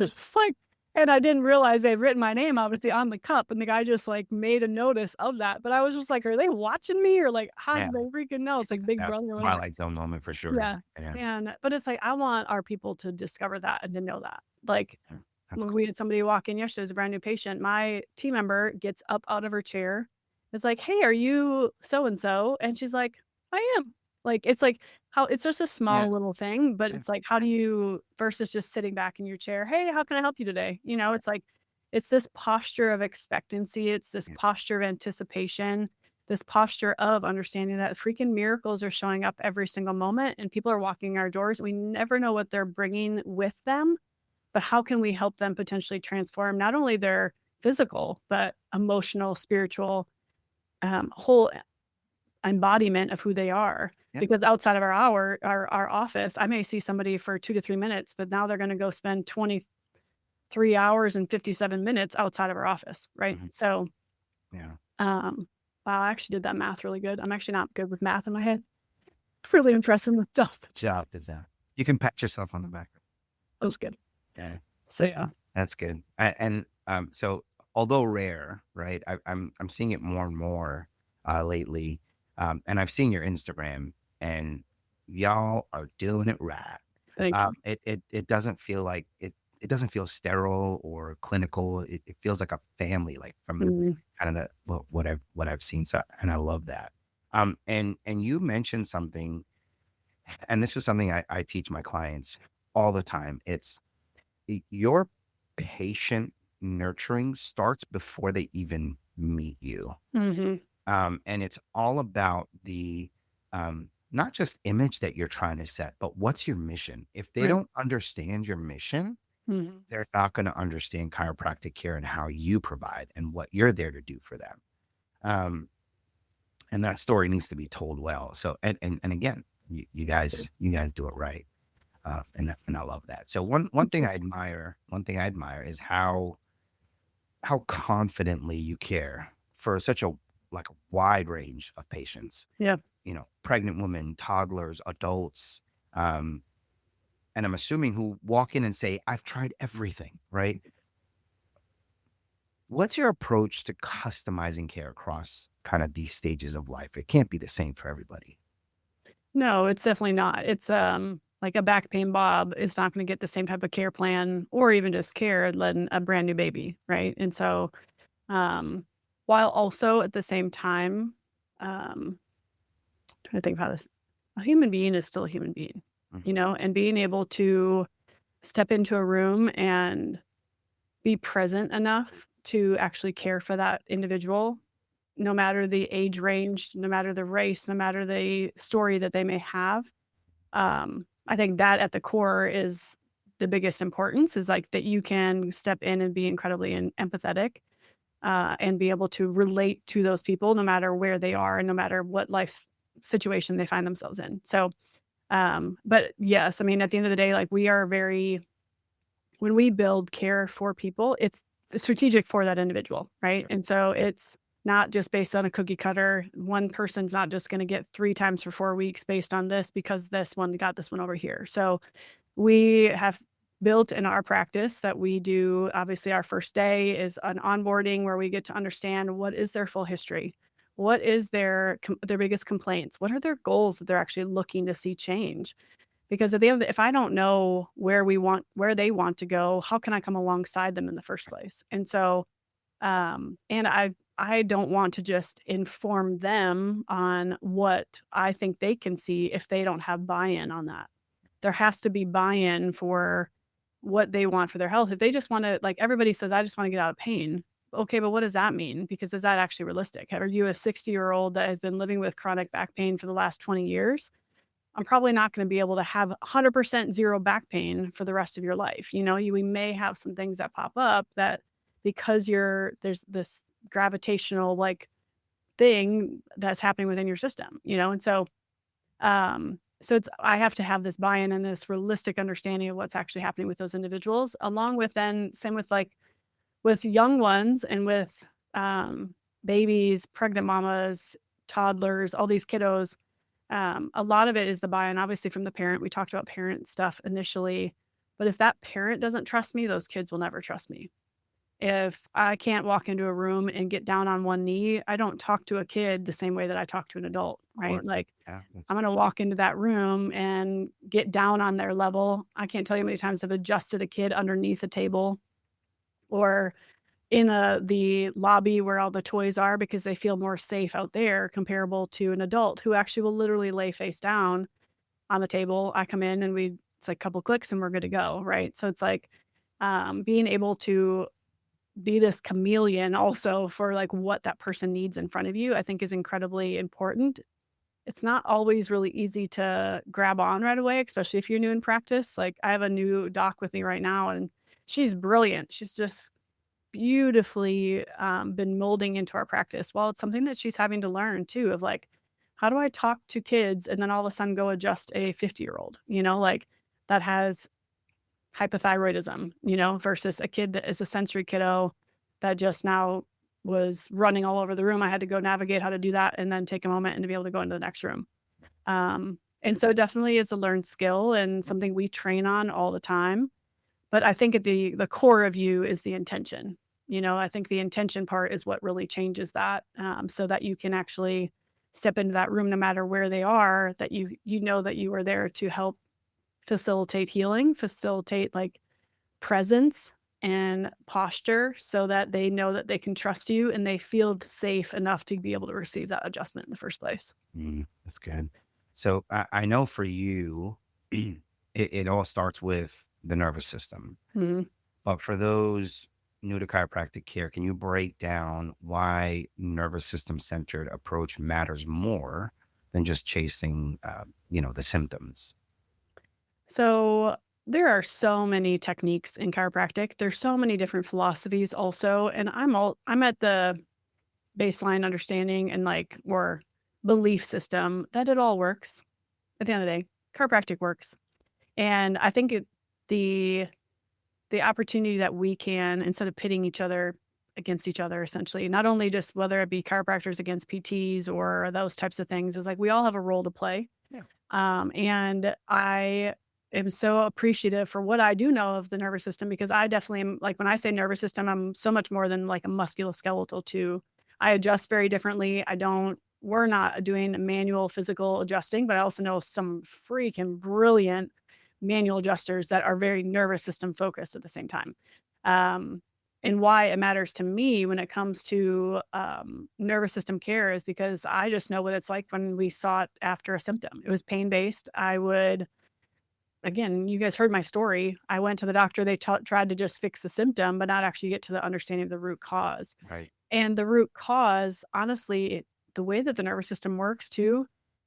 It's like, and I didn't realize they'd written my name obviously on the cup, and the guy just like made a notice of that. But I was just like, are they watching me or like how Yeah. do they freaking know? It's like Big Yeah. Brother or whatever. Twilight Zone moment for sure. Yeah. Yeah. And but it's like I want our people to discover that and to know that. Like Yeah. That's when cool. we had somebody walk in yesterday, it was a brand new patient. My team member gets up out of her chair. It's like, hey, are you so and so? And she's like, I am. Like it's like how it's just a Yeah. small little thing, but Yeah. it's like how do you versus just sitting back in your chair, hey, how can I help you today? You know, it's like it's this posture of expectancy, it's this Yeah. posture of anticipation, this posture of understanding that freaking miracles are showing up every single moment and people are walking our doors. We never know what they're bringing with them, but how can we help them potentially transform not only their physical, but emotional, spiritual, whole embodiment of who they are? Yeah. Because outside of our office, I may see somebody for 2 to 3 minutes, but now they're gonna go spend 23 hours and 57 minutes outside of our office, right? Mhm. So, Yeah. um, wow, I actually did that math really good. I'm actually not good with math in my head. Really impressive myself. Job does that. You can pat yourself on the back. That was good. Yeah. So, yeah. That's good. And so although rare, right? I'm seeing it more and more lately. And I've seen your Instagram, and y'all are doing it right. Thank you. It doesn't feel like it doesn't feel sterile or clinical. It feels like a family, like from Mhm. kind of what I've seen. So, and I love that. And you mentioned something, and this is something I teach my clients all the time. It's your patient nurturing starts before they even meet you. Mhm. And it's all about the not just image that you're trying to set, but what's your mission? If they Right. don't understand your mission, Mhm. they're not going to understand chiropractic care and how you provide and what you're there to do for them. Um, and that story needs to be told well. So, and again, you guys do it right. And I love that. So one thing I admire is how confidently you care for such a like a wide range of patients. Yeah. Pregnant women, toddlers, adults, um, and I'm assuming who walk in and say, "I've tried everything." Right? What's your approach to customizing care across kind of these stages of life? It can't be the same for everybody. No, it's definitely not. It's, like a back pain Bob is not gonna get the same type of care plan or even just care than a brand new baby, right? And so, um, while also at the same time, trying to think of how this a human being is still a human being, Mhm. and being able to step into a room and be present enough to actually care for that individual, no matter the age range, no matter the race, no matter the story that they may have. I think that at the core is the biggest importance is like that you can step in and be incredibly empathetic, and be able to relate to those people no matter where they are and no matter what life situation they find themselves in. So, but yes, I mean, at the end of the day, like we are when we build care for people, it's strategic for that individual, right? Sure. And so it's not just based on a cookie cutter. One person's not just going to get 3 times for 4 weeks based on this because this one got this one over here. So we have built in our practice that we do. Obviously, our first day is an onboarding where we get to understand what is their full history, what is their biggest complaints, what are their goals that they're actually looking to see change, because at the end of if I don't know where they want to go, how can I come alongside them in the first place? And so, and I don't want to just inform them on what I think they can see if they don't have buy-in on that. There has to be buy-in for what they want for their health. If they just want to, like everybody says, I just want to get out of pain. Okay, but what does that mean? Because is that actually realistic? Are you a 60-year-old that has been living with chronic back pain for the last 20 years? I'm probably not going to be able to have 100% zero back pain for the rest of your life. We may have some things that pop up that because there's this gravitational like thing that's happening within your system, and so it's I have to have this buy-in and this realistic understanding of what's actually happening with those individuals, along with then same with like with young ones and with babies, pregnant mamas, toddlers, all these kiddos. A lot of it is the buy-in, obviously, from the parent. We talked about parent stuff initially, but if that parent doesn't trust me, those kids will never trust me. If I can't walk into a room and get down on one knee, I don't talk to a kid the same way that I talk to an adult, right? Or Like yeah, that's I'm going to walk into that room and get down on their level. I can't tell you how many times I've adjusted a kid underneath a table or in the lobby where all the toys are because they feel more safe out there comparable to an adult who actually will literally lay face down on the table. I come in and it's like a couple clicks and we're good to go, right? So it's like being able to be this chameleon also for like what that person needs in front of you, I think is incredibly important. It's not always really easy to grab on right away, especially if you're new in practice. Like I have a new doc with me right now and she's brilliant. She's just beautifully been molding into our practice. Well, it's something that she's having to learn too of like, how do I talk to kids and then all of a sudden go adjust a 50-year-old, like that has hypothyroidism, versus a kid that is a sensory kiddo that just now was running all over the room. I had to go navigate how to do that and then take a moment and to be able to go into the next room. And so definitely it's a learned skill and something we train on all the time. But I think at the core of you is the intention. I think the intention part is what really changes that, so that you can actually step into that room no matter where they are, that you know that you are there to help facilitate healing, facilitate like presence and posture so that they know that they can trust you and they feel safe enough to be able to receive that adjustment in the first place. That's good. So I know for you, it all starts with the nervous system. Mhm. But for those new to chiropractic care, can you break down why nervous system centered approach matters more than just chasing, the symptoms? So there are so many techniques in chiropractic. There's so many different philosophies also, and I'm at the baseline understanding and like or belief system that it all works. At the end of the day, chiropractic works. And I think the the opportunity that we can, instead of pitting each other against each other, essentially, not only just whether it be chiropractors against PTs or those types of things, is like we all have a role to play. Yeah. And I am so appreciative for what I do know of the nervous system because I definitely am like when I say nervous system, I'm so much more than like a musculoskeletal too. I adjust very differently. We're not doing manual physical adjusting, but I also know some freaking brilliant manual adjusters that are very nervous system focused at the same time. And why it matters to me when it comes to nervous system care is because I just know what it's like when we sought after a symptom. It was pain based. Again, you guys heard my story. I went to the doctor. They tried to just fix the symptom, but not actually get to the understanding of the root cause. Right. And the root cause, honestly, the way that the nervous system works too,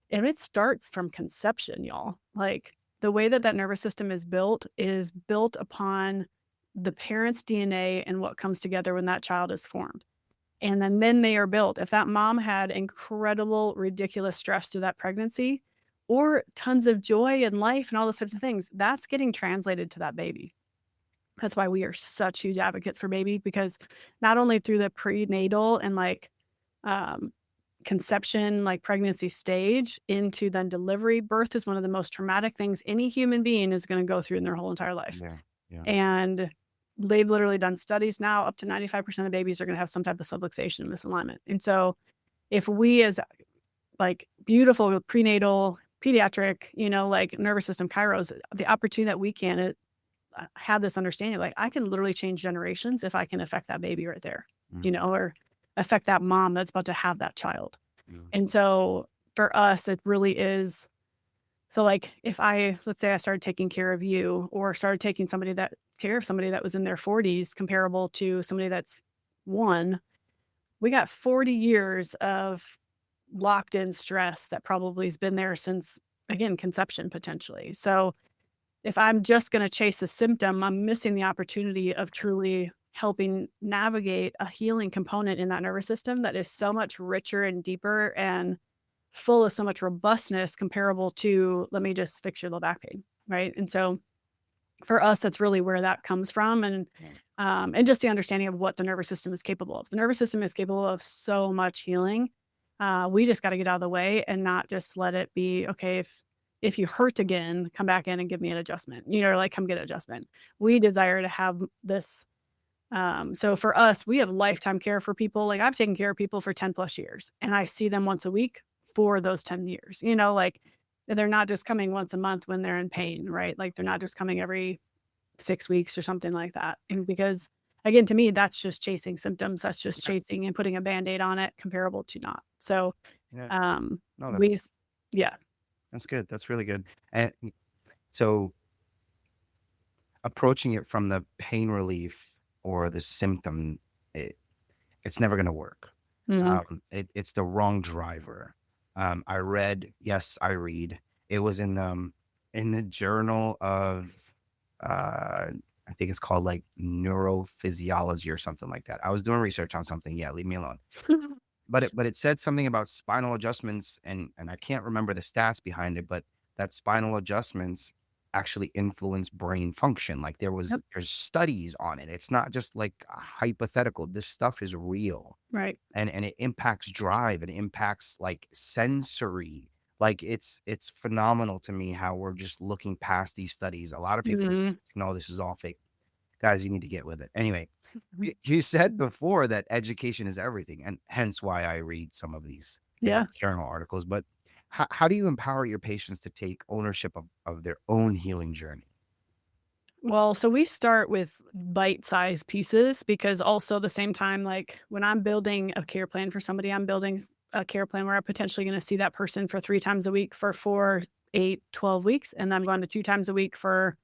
and it starts from conception, y'all. Like the way that nervous system is built upon the parent's DNA and what comes together when that child is formed. And then they are built. If that mom had incredible, ridiculous stress through that pregnancy or tons of joy and life and all those types of things, that's getting translated to that baby. That's why we are such huge advocates for baby, because not only through the prenatal and like conception, like pregnancy stage into then delivery, birth is one of the most traumatic things any human being is going to go through in their whole entire life. Yeah. Yeah. And they've literally done studies now, up to 95% of babies are going to have some type of subluxation and misalignment. And so if we as like beautiful prenatal, pediatric, like nervous system chiros, the opportunity that we can have this understanding, like I can literally change generations if I can affect that baby right there, or affect that mom that's about to have that child. And so for us, it really is. So like if let's say I started taking care of you or started taking care of somebody that was in their 40s comparable to somebody that's one, we got 40 years of locked in stress that probably has been there since, again, conception potentially. So if I'm just going to chase a symptom, I'm missing the opportunity of truly helping navigate a healing component in that nervous system that is so much richer and deeper and full of so much robustness comparable to, let me just fix your low back pain, right? And so for us, that's really where that comes from. And just the understanding of what the nervous system is capable of. The nervous system is capable of so much healing. We just got to get out of the way and not just let it be, okay, if you hurt again, come back in and give me an adjustment, like come get an adjustment. We desire to have this. So for us, we have lifetime care for people. Like I've taken care of people for 10 plus years and I see them once a week for those 10 years, like they're not just coming once a month when they're in pain, right? Like they're not just coming every 6 weeks or something like that. And because again, to me, that's just chasing symptoms. That's just chasing and putting a Band-Aid on it comparable to not. So, Yeah. No, yeah. that's good. That's really good. And so approaching it from the pain relief or the symptom, it's never going to work. Mhm. It's the wrong driver. I read. It was in the journal of, I think it's called like neurophysiology or something like that. I was doing research on something. Yeah, leave me alone. But it said something about spinal adjustments, and I can't remember the stats behind it, but that spinal adjustments actually influence brain function. Like Yep. there's studies on it. It's not just like a hypothetical. This stuff is real. Right. And it impacts drive, and it impacts like sensory. Like it's phenomenal to me how we're just looking past these studies. A lot of people Mhm. know this is all fake. Guys, you need to get with it. Anyway, you said before that education is everything, and hence why I read some of these Yeah. journal articles. But how do you empower your patients to take ownership of their own healing journey? Well, so we start with bite-sized pieces because also the same time, like when I'm building a care plan for somebody, I'm building a care plan where I'm potentially going to see that person for 3 times a week for 4, 8, 12 weeks. And I'm going to 2 times a week for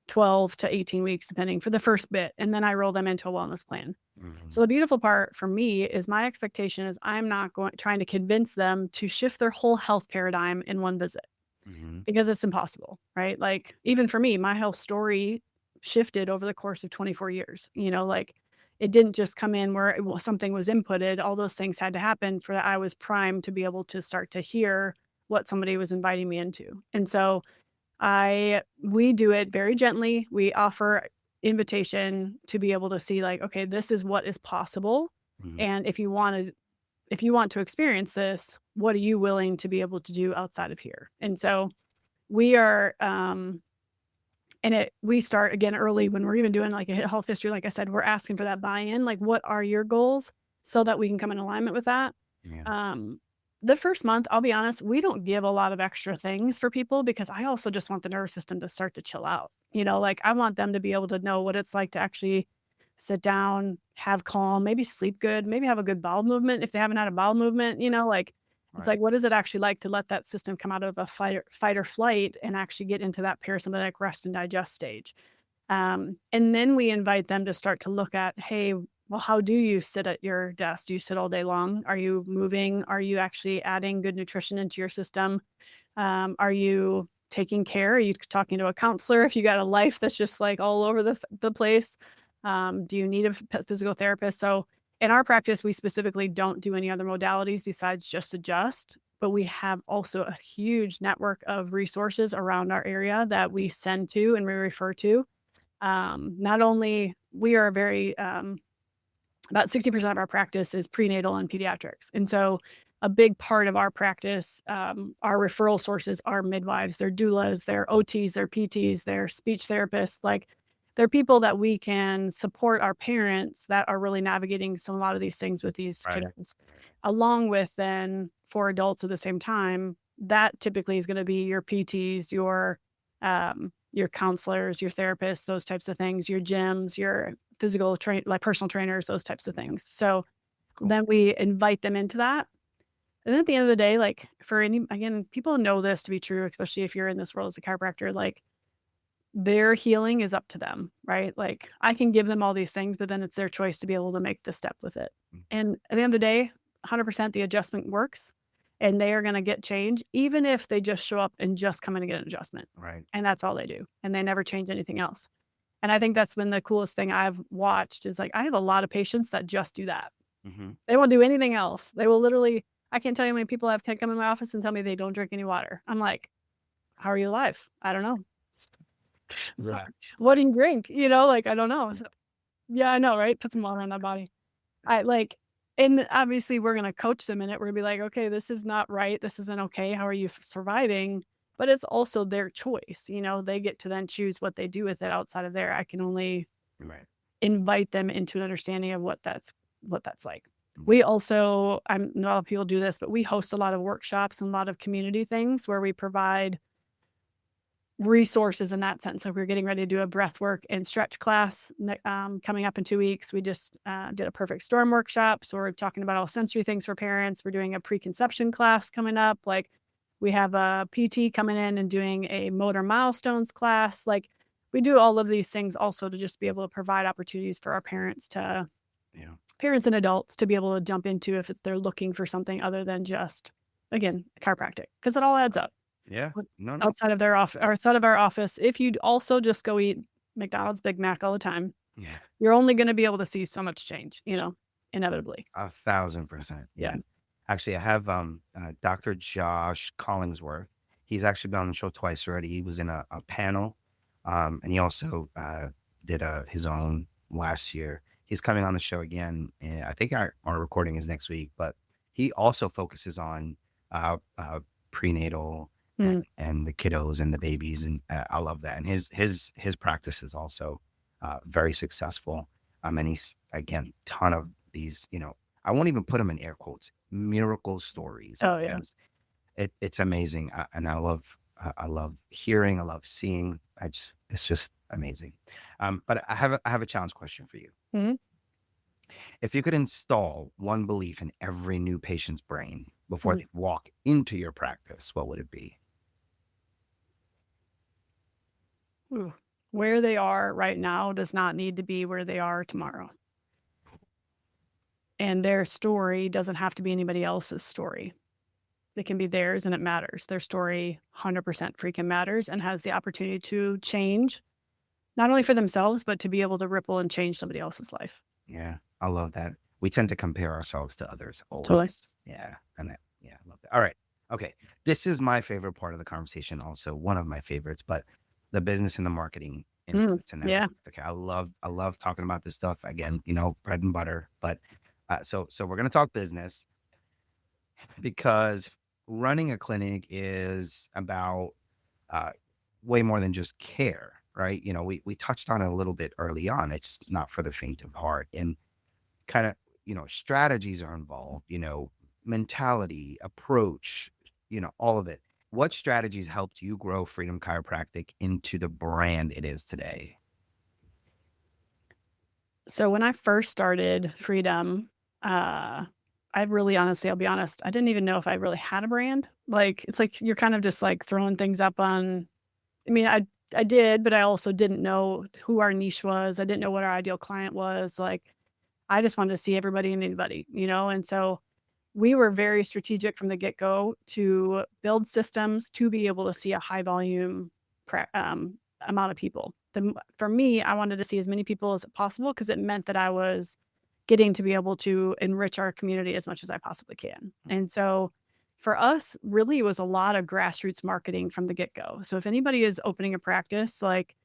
12 to 18 weeks, depending for the first bit. And then I roll them into a wellness plan. Mhm. So the beautiful part for me is my expectation is I'm not trying to convince them to shift their whole health paradigm in one visit Mhm. because it's impossible, right? Like even for me, my health story shifted over the course of 24 years. Like it didn't just come in where something was inputted. All those things had to happen for that I was primed to be able to start to hear what somebody was inviting me into. And so we do it very gently. We offer invitation to be able to see like, okay, this is what is possible. Mhm. And if you want to experience this, what are you willing to be able to do outside of here? And so we are we start again early when we're even doing like a health history. Like I said, we're asking for that buy-in. Like, what are your goals so that we can come in alignment with that? Yeah. Um, the first month, I'll be honest, we don't give a lot of extra things for people because I also just want the nervous system to start to chill out. Like I want them to be able to know what it's like to actually sit down, have calm, maybe sleep good, maybe have a good bowel movement if they haven't had a bowel movement, like it's Right. like, what is it actually like to let that system come out of a fight or flight and actually get into that parasympathetic rest and digest stage? And then we invite them to start to look at, hey, well, how do you sit at your desk? Do you sit all day long? Are you moving? Are you actually adding good nutrition into your system? Are you taking care? Are you talking to a counselor if you got a life that's just like all over the place? Do you need a physical therapist? So in our practice, we specifically don't do any other modalities besides just adjust, but we have also a huge network of resources around our area that we send to and we refer to. Not only we are very about 60% of our practice is prenatal and pediatrics. And so a big part of our practice, our referral sources are midwives, they're doulas, they're OTs, they're PTs, they're speech therapists. Like they're people that we can support our parents that are really navigating a lot of these things with these Right. kiddos. Along with then for adults at the same time, that typically is going to be your PTs, your counselors, your therapists, those types of things, your gyms, your like personal trainers, those types of things. So Cool. then we invite them into that. And then at the end of the day, like again, people know this to be true, especially if you're in this world as a chiropractor, like their healing is up to them, right? Like I can give them all these things, but then it's their choice to be able to make the step with it. Mm. And at the end of the day, 100% the adjustment works and they are going to get change, even if they just show up and just come in and get an adjustment. Right. And that's all they do. And they never change anything else. And I think that's been the coolest thing I've watched is like, I have a lot of patients that just do that. They won't do anything else. They will literally, I can't tell you how many people I've come in my office and tell me they don't drink any water. I'm like, how are you alive? I don't know. Right. What do you drink? You know, like, I don't know. So, yeah, I know, right? Put some water on that body. And obviously we're going to coach them in it. We're going to be like, okay, this is not right. This isn't okay. How are you surviving? But it's also their choice. You know, they get to then choose what they do with it outside of there. I can only invite them into an understanding of what that's like. We also, I know a lot of people do this, but we host a lot of workshops and a lot of community things where we provide resources in that sense. So we're getting ready to do a breath work and stretch class coming up in 2 weeks. We just did a perfect storm workshop. So we're talking about all sensory things for parents. We're doing a preconception class coming up. Like we have a PT coming in and doing a motor milestones class. Like we do all of these things also to just be able to provide opportunities for our parents to, parents and adults to be able to jump into if they're looking for something other than just, again, chiropractic, because it all adds up. Yeah. No. Outside of their office, or outside of our office, if you'd also just go eat McDonald's Big Mac all the time, you're only going to be able to see so much change, you know, inevitably. 1,000%. Yeah. Actually, I have Dr. Josh Collingsworth. He's actually been on the show twice already. He was in a panel, and he also did his own last year. He's coming on the show again. And I think our recording is next week, but he also focuses on prenatal and the kiddos and the babies. And I love that. And his practice is also very successful. And he's, again, ton of these, you know, I won't even put them in air quotes, miracle stories. Oh, yeah. It's amazing. And I love hearing, I love seeing. It's just amazing. But I have a challenge question for you. If you could install one belief in every new patient's brain before they walk into your practice, what would it be? Where they are right now does not need to be where they are tomorrow. And their story doesn't have to be anybody else's story. It can be theirs and it matters. Their story 100% freaking matters and has the opportunity to change, not only for themselves, but to be able to ripple and change somebody else's life. Yeah, I love that. We tend to compare ourselves to others always. Totally. Yeah, I love that. All right. Okay. This is my favorite part of the conversation, also one of my favorites, but the business and the marketing insights and everything. Okay. I love talking about this stuff. Again, you know, bread and butter. But so we're gonna talk business because running a clinic is about way more than just care, right? You know, we touched on it a little bit early on. It's not for the faint of heart, and kind of, you know, strategies are involved, you know, mentality, approach, you know, all of it. What strategies helped you grow Freedom Chiropractic into the brand it is today? So when I first started Freedom, I really honestly, I'll be honest, I didn't even know if I really had a brand. Like, it's like you're kind of just like throwing things up on, I mean, I did, but I also didn't know who our niche was. I didn't know what our ideal client was. Like, I just wanted to see everybody and anybody, you know? And so we were very strategic from the get-go to build systems to be able to see a high volume amount of people. For me, I wanted to see as many people as possible because it meant that I was getting to be able to enrich our community as much as I possibly can. And so for us, really, it was a lot of grassroots marketing from the get-go. So if anybody is opening a practice, like,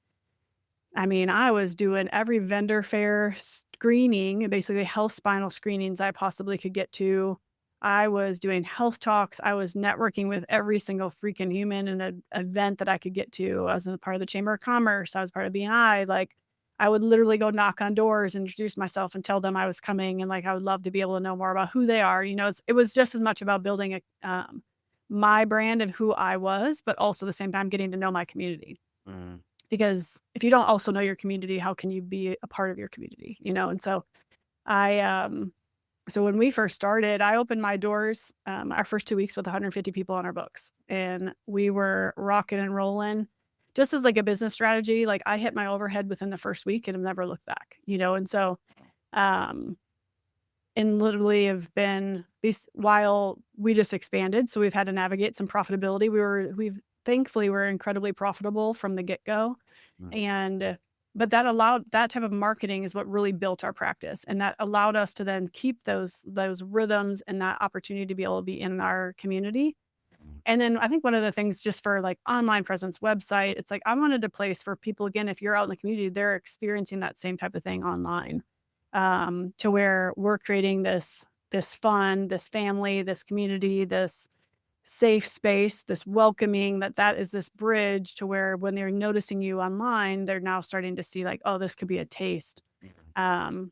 I mean, I was doing every vendor fair screening, basically health spinal screenings I possibly could get to. I was doing health talks. I was networking with every single freaking human in an event that I could get to. I was a part of the Chamber of Commerce. I was part of BNI. Like, I would literally go knock on doors and introduce myself and tell them I was coming. And like, I would love to be able to know more about who they are. You know, it was just as much about building my brand and who I was, but also at the same time, getting to know my community. Because if you don't also know your community, how can you be a part of your community? You know? And so so when we first started, I opened my doors our first 2 weeks with 150 people on our books, and we were rocking and rolling. Just as like a business strategy, like I hit my overhead within the first week and have never looked back, you know? And so, and literally have been, while we just expanded, so we've had to navigate some profitability. Thankfully we're incredibly profitable from the get-go. And but that allowed that type of marketing is what really built our practice. And that allowed us to then keep those rhythms and that opportunity to be able to be in our community. And then I think one of the things just for like online presence, website, it's like I wanted a place for people, again, if you're out in the community, they're experiencing that same type of thing online, to where we're creating this fun, this family, this community, this safe space, this welcoming, that is this bridge to where when they're noticing you online, they're now starting to see like, oh, this could be a taste. Um,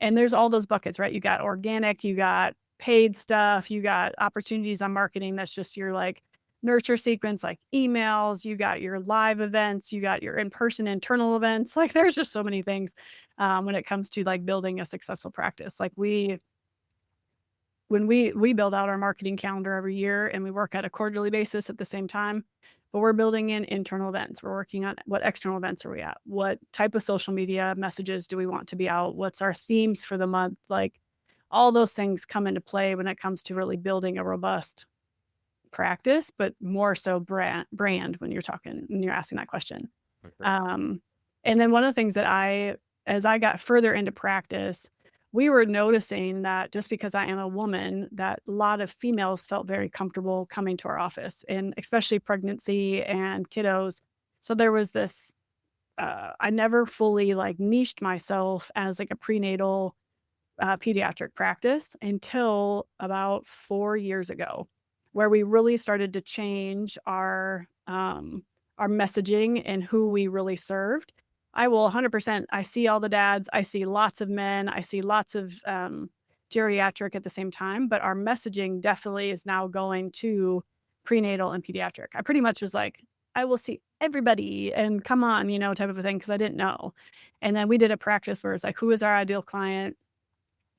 and there's all those buckets, right? You got organic, you got paid stuff, you got opportunities on marketing. That's just your like nurture sequence, like emails, you got your live events, you got your in-person internal events. Like there's just so many things when it comes to like building a successful practice. Like when we build out our marketing calendar every year and we work at a quarterly basis at the same time, but we're building in internal events. We're working on what external events are we at? What type of social media messages do we want to be out? What's our themes for the month? Like all those things come into play when it comes to really building a robust practice, but more so brand when you're asking that question. Um, and then one of the things that as I got further into practice, we were noticing that just because I am a woman, that a lot of females felt very comfortable coming to our office, and especially pregnancy and kiddos. So there was this, I never fully like niched myself as like a prenatal pediatric practice until about 4 years ago, where we really started to change our messaging and who we really served. I will 100%. I see all the dads. I see lots of men. I see lots of geriatric at the same time, but our messaging definitely is now going to prenatal and pediatric. I pretty much was like, I will see everybody and come on, type of a thing, because I didn't know. And then we did a practice where it's like, who is our ideal client?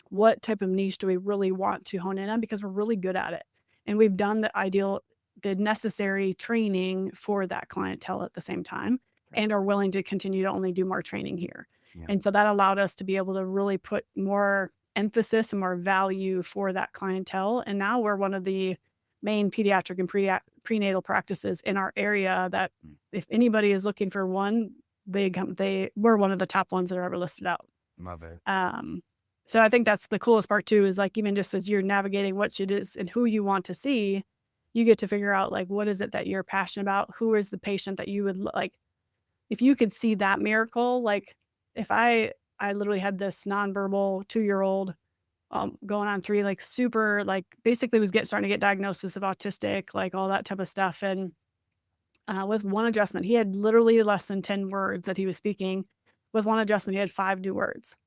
What type of niche do we really want to hone in on? Because we're really good at it. And we've done the necessary training for that clientele at the same time, and are willing to continue to only do more training here. Yeah. And so that allowed us to be able to really put more emphasis and more value for that clientele. And now we're one of the main pediatric and prenatal practices in our area that if anybody is looking for one, we're one of the top ones that are ever listed out. Love it. So I think that's the coolest part too, is like, even just as you're navigating what it is and who you want to see, you get to figure out like, what is it that you're passionate about? Who is the patient that you would like? If you could see that miracle, like if I literally had this nonverbal 2-year-old going on 3, like super, like basically was starting to get diagnosis of autistic, like all that type of stuff. And with one adjustment, he had literally less than 10 words that he was speaking. With one adjustment, he had 5 new words.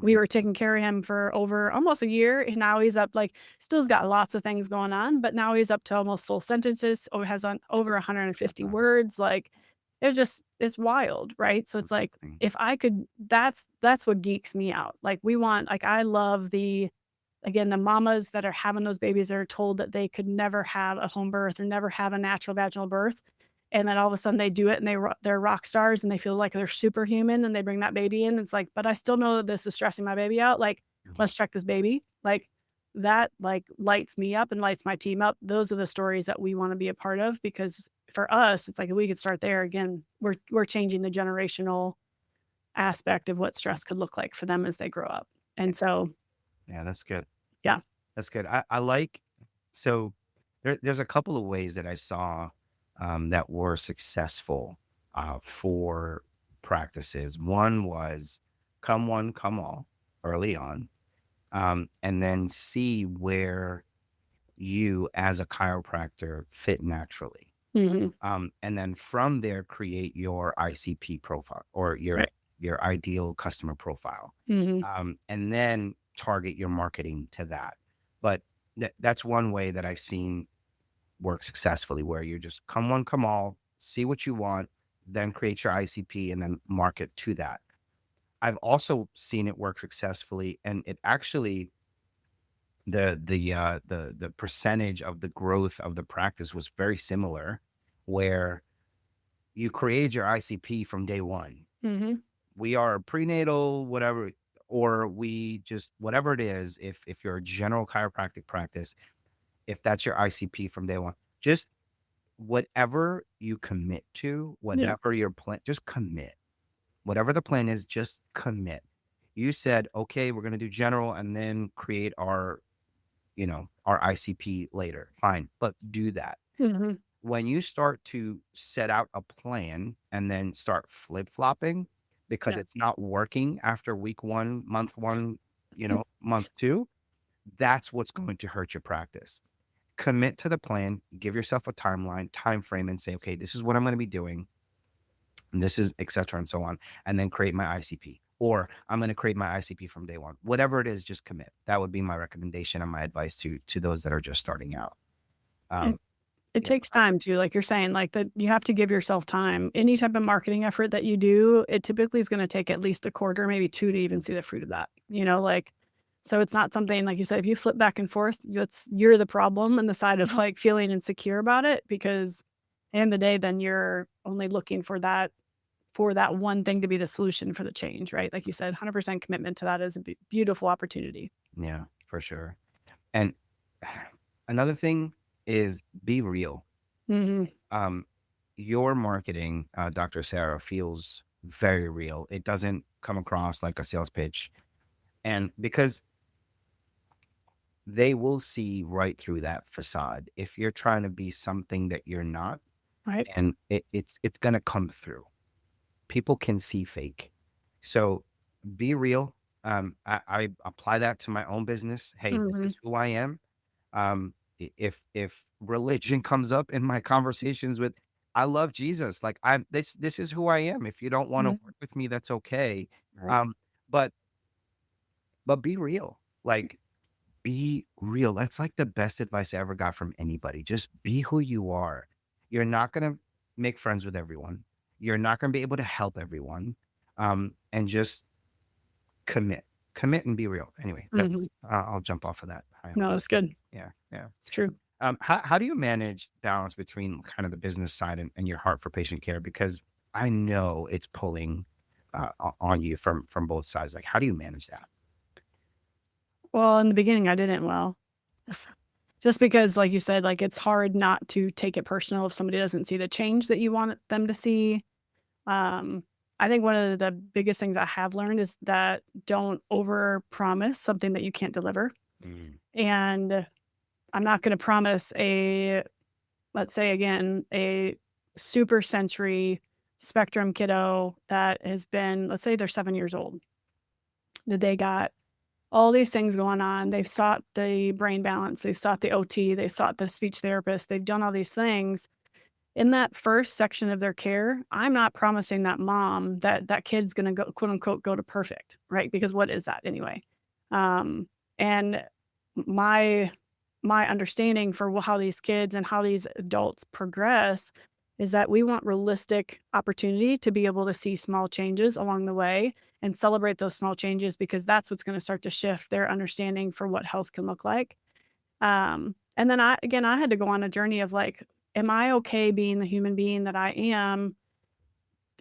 We were taking care of him for over almost a year. And now he's up, like, still's got lots of things going on, but now he's up to almost full sentences, or has on over 150 words. Like, it's wild, right? So it's like, if I could, that's what geeks me out. Like, I love the mamas that are having those babies that are told that they could never have a home birth or never have a natural vaginal birth. And then all of a sudden they do it and they're rock stars and they feel like they're superhuman, and they bring that baby in. It's like, but I still know that this is stressing my baby out. Like, let's check this baby. Like that, like lights me up and lights my team up. Those are the stories that we want to be a part of, because for us, it's like, if we could start there again, we're changing the generational aspect of what stress could look like for them as they grow up. And so, yeah, that's good. Yeah, that's good. I like, so there's a couple of ways that I saw that were successful for practices. One was come one, come all early on, and then see where you as a chiropractor fit naturally. mm-hmm. And then from there, create your ICP profile, or your ideal customer profile, Mm-hmm. and then target your marketing to that. But that's one way that I've seen work successfully, where you just come one, come all, see what you want, then create your ICP and then market to that. I've also seen it work successfully, and it actually, the percentage of the growth of the practice was very similar, where you created your ICP from day one. Mm-hmm. We are prenatal, whatever, or we just, whatever it is, if you're a general chiropractic practice, if that's your ICP from day one, just whatever you commit to, whatever your plan, just commit. Whatever the plan is, just commit. You said, okay, we're going to do general and then create our, our ICP later. Fine, but do that. Mhm. When you start to set out a plan and then start flip-flopping because Yeah. it's not working after week 1, month 1, month 2, that's what's going to hurt your practice. Commit to the plan, give yourself a time frame, and say, okay, this is what I'm going to be doing. And this is et cetera and so on. And then create my ICP. Or I'm going to create my ICP from day one. Whatever it is, just commit. That would be my recommendation and my advice to those that are just starting out. It, it Yeah. takes time too, like you're saying, like that you have to give yourself time. Any type of marketing effort that you do, it typically is going to take at least a quarter, maybe 2 to even see the fruit of that. So it's not something like you said, if you flip back and forth, you're the problem and the side of like feeling insecure about it, because at the end of the day, then you're only looking for that one thing to be the solution for the change, right? Like you said, 100% commitment to that is a beautiful opportunity. Yeah, for sure. And another thing is be real. Mhm. Your marketing, Dr. Sarah, feels very real. It doesn't come across like a sales pitch. And because they will see right through that facade if you're trying to be something that you're not, Right. and it's going to come through. People can see fake. So be real. I apply that to my own business. Hey, this Mhm. is who I am. If religion comes up in my conversations with, I love Jesus. Like this is who I am. If you don't want to Mhm. work with me, that's okay. Right. Um, but be real. Like be real. That's like the best advice I ever got from anybody. Just be who you are. You're not gonna make friends with everyone. You're not gonna be able to help everyone. And just commit. Commit and be real. Anyway, Mhm. that's I'll jump off of that. No, that's good. Yeah, yeah. It's true. How do you manage balance between kind of the business side and your heart for patient care? Because I know it's pulling on you from both sides. Like, how do you manage that? Well, in the beginning, I didn't well. Just because, like you said, like it's hard not to take it personal if somebody doesn't see the change that you want them to see. Um, I think one of the biggest things I have learned is that don't over promise something that you can't deliver. Mm, And I'm not going to promise let's say again, a super sensory spectrum kiddo that has been, let's say they're 7 years old. That they got all these things going on. They've sought the brain balance, they've sought the OT, they've sought the speech therapist, they've done all these things. In that first section of their care, I'm not promising that mom that that kid's gonna go, quote unquote, go to perfect, right? Because what is that anyway? And my my understanding for how these kids and how these adults progress is that we want realistic opportunity to be able to see small changes along the way and celebrate those small changes, because that's what's going to start to shift their understanding for what health can look like. And then I had to go on a journey of like, am I okay being the human being that I am?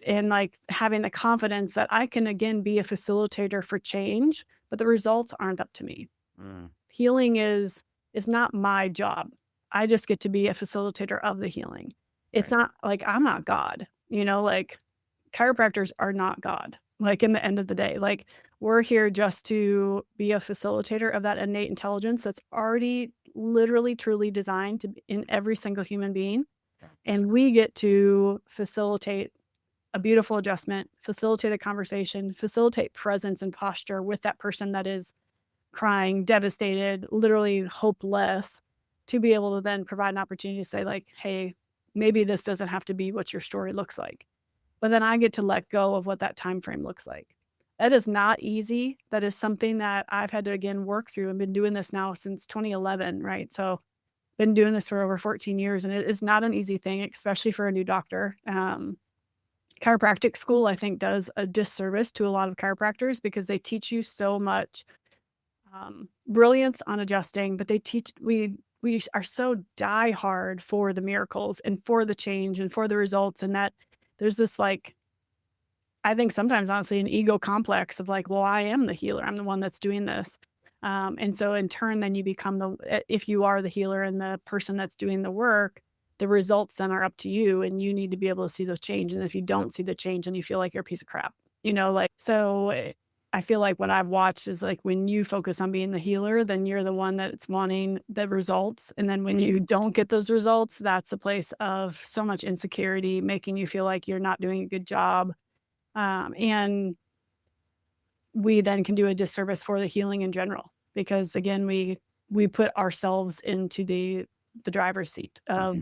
And like having the confidence that I can again be a facilitator for change, but the results aren't up to me. mm, Healing is not my job. I just get to be a facilitator of the healing. It's right. not like I'm not God, like chiropractors are not God. Like in the end of the day, like we're here just to be a facilitator of that innate intelligence that's already literally truly designed to be in every single human being. Yeah. And we get to facilitate a beautiful adjustment, facilitate a conversation, facilitate presence and posture with that person that is crying, devastated, literally hopeless, to be able to then provide an opportunity to say like, "Hey, maybe this doesn't have to be what your story looks like." But then I get to let go of what that time frame looks like. That is not easy. That is something that I've had to again work through. I've been doing this now since 2011, right? So been doing this for over 14 years, and it is not an easy thing, especially for a new doctor. Chiropractic school, I think, does a disservice to a lot of chiropractors because they teach you so much brilliance on adjusting, but we are so die hard for the miracles and for the change and for the results, and that there's this like, I think sometimes honestly an ego complex of like, well, I am the healer, I'm the one that's doing this. And so in turn, then you become if you are the healer and the person that's doing the work, the results then are up to you, and you need to be able to see those change. And if you don't see the change, then you feel like you're a piece of crap. I feel like what I've watched is like when you focus on being the healer, then you're the one that's wanting the results. And then when you don't get those results, that's a place of so much insecurity, making you feel like you're not doing a good job. And we then can do a disservice for the healing in general, because again, we put ourselves into the driver's seat of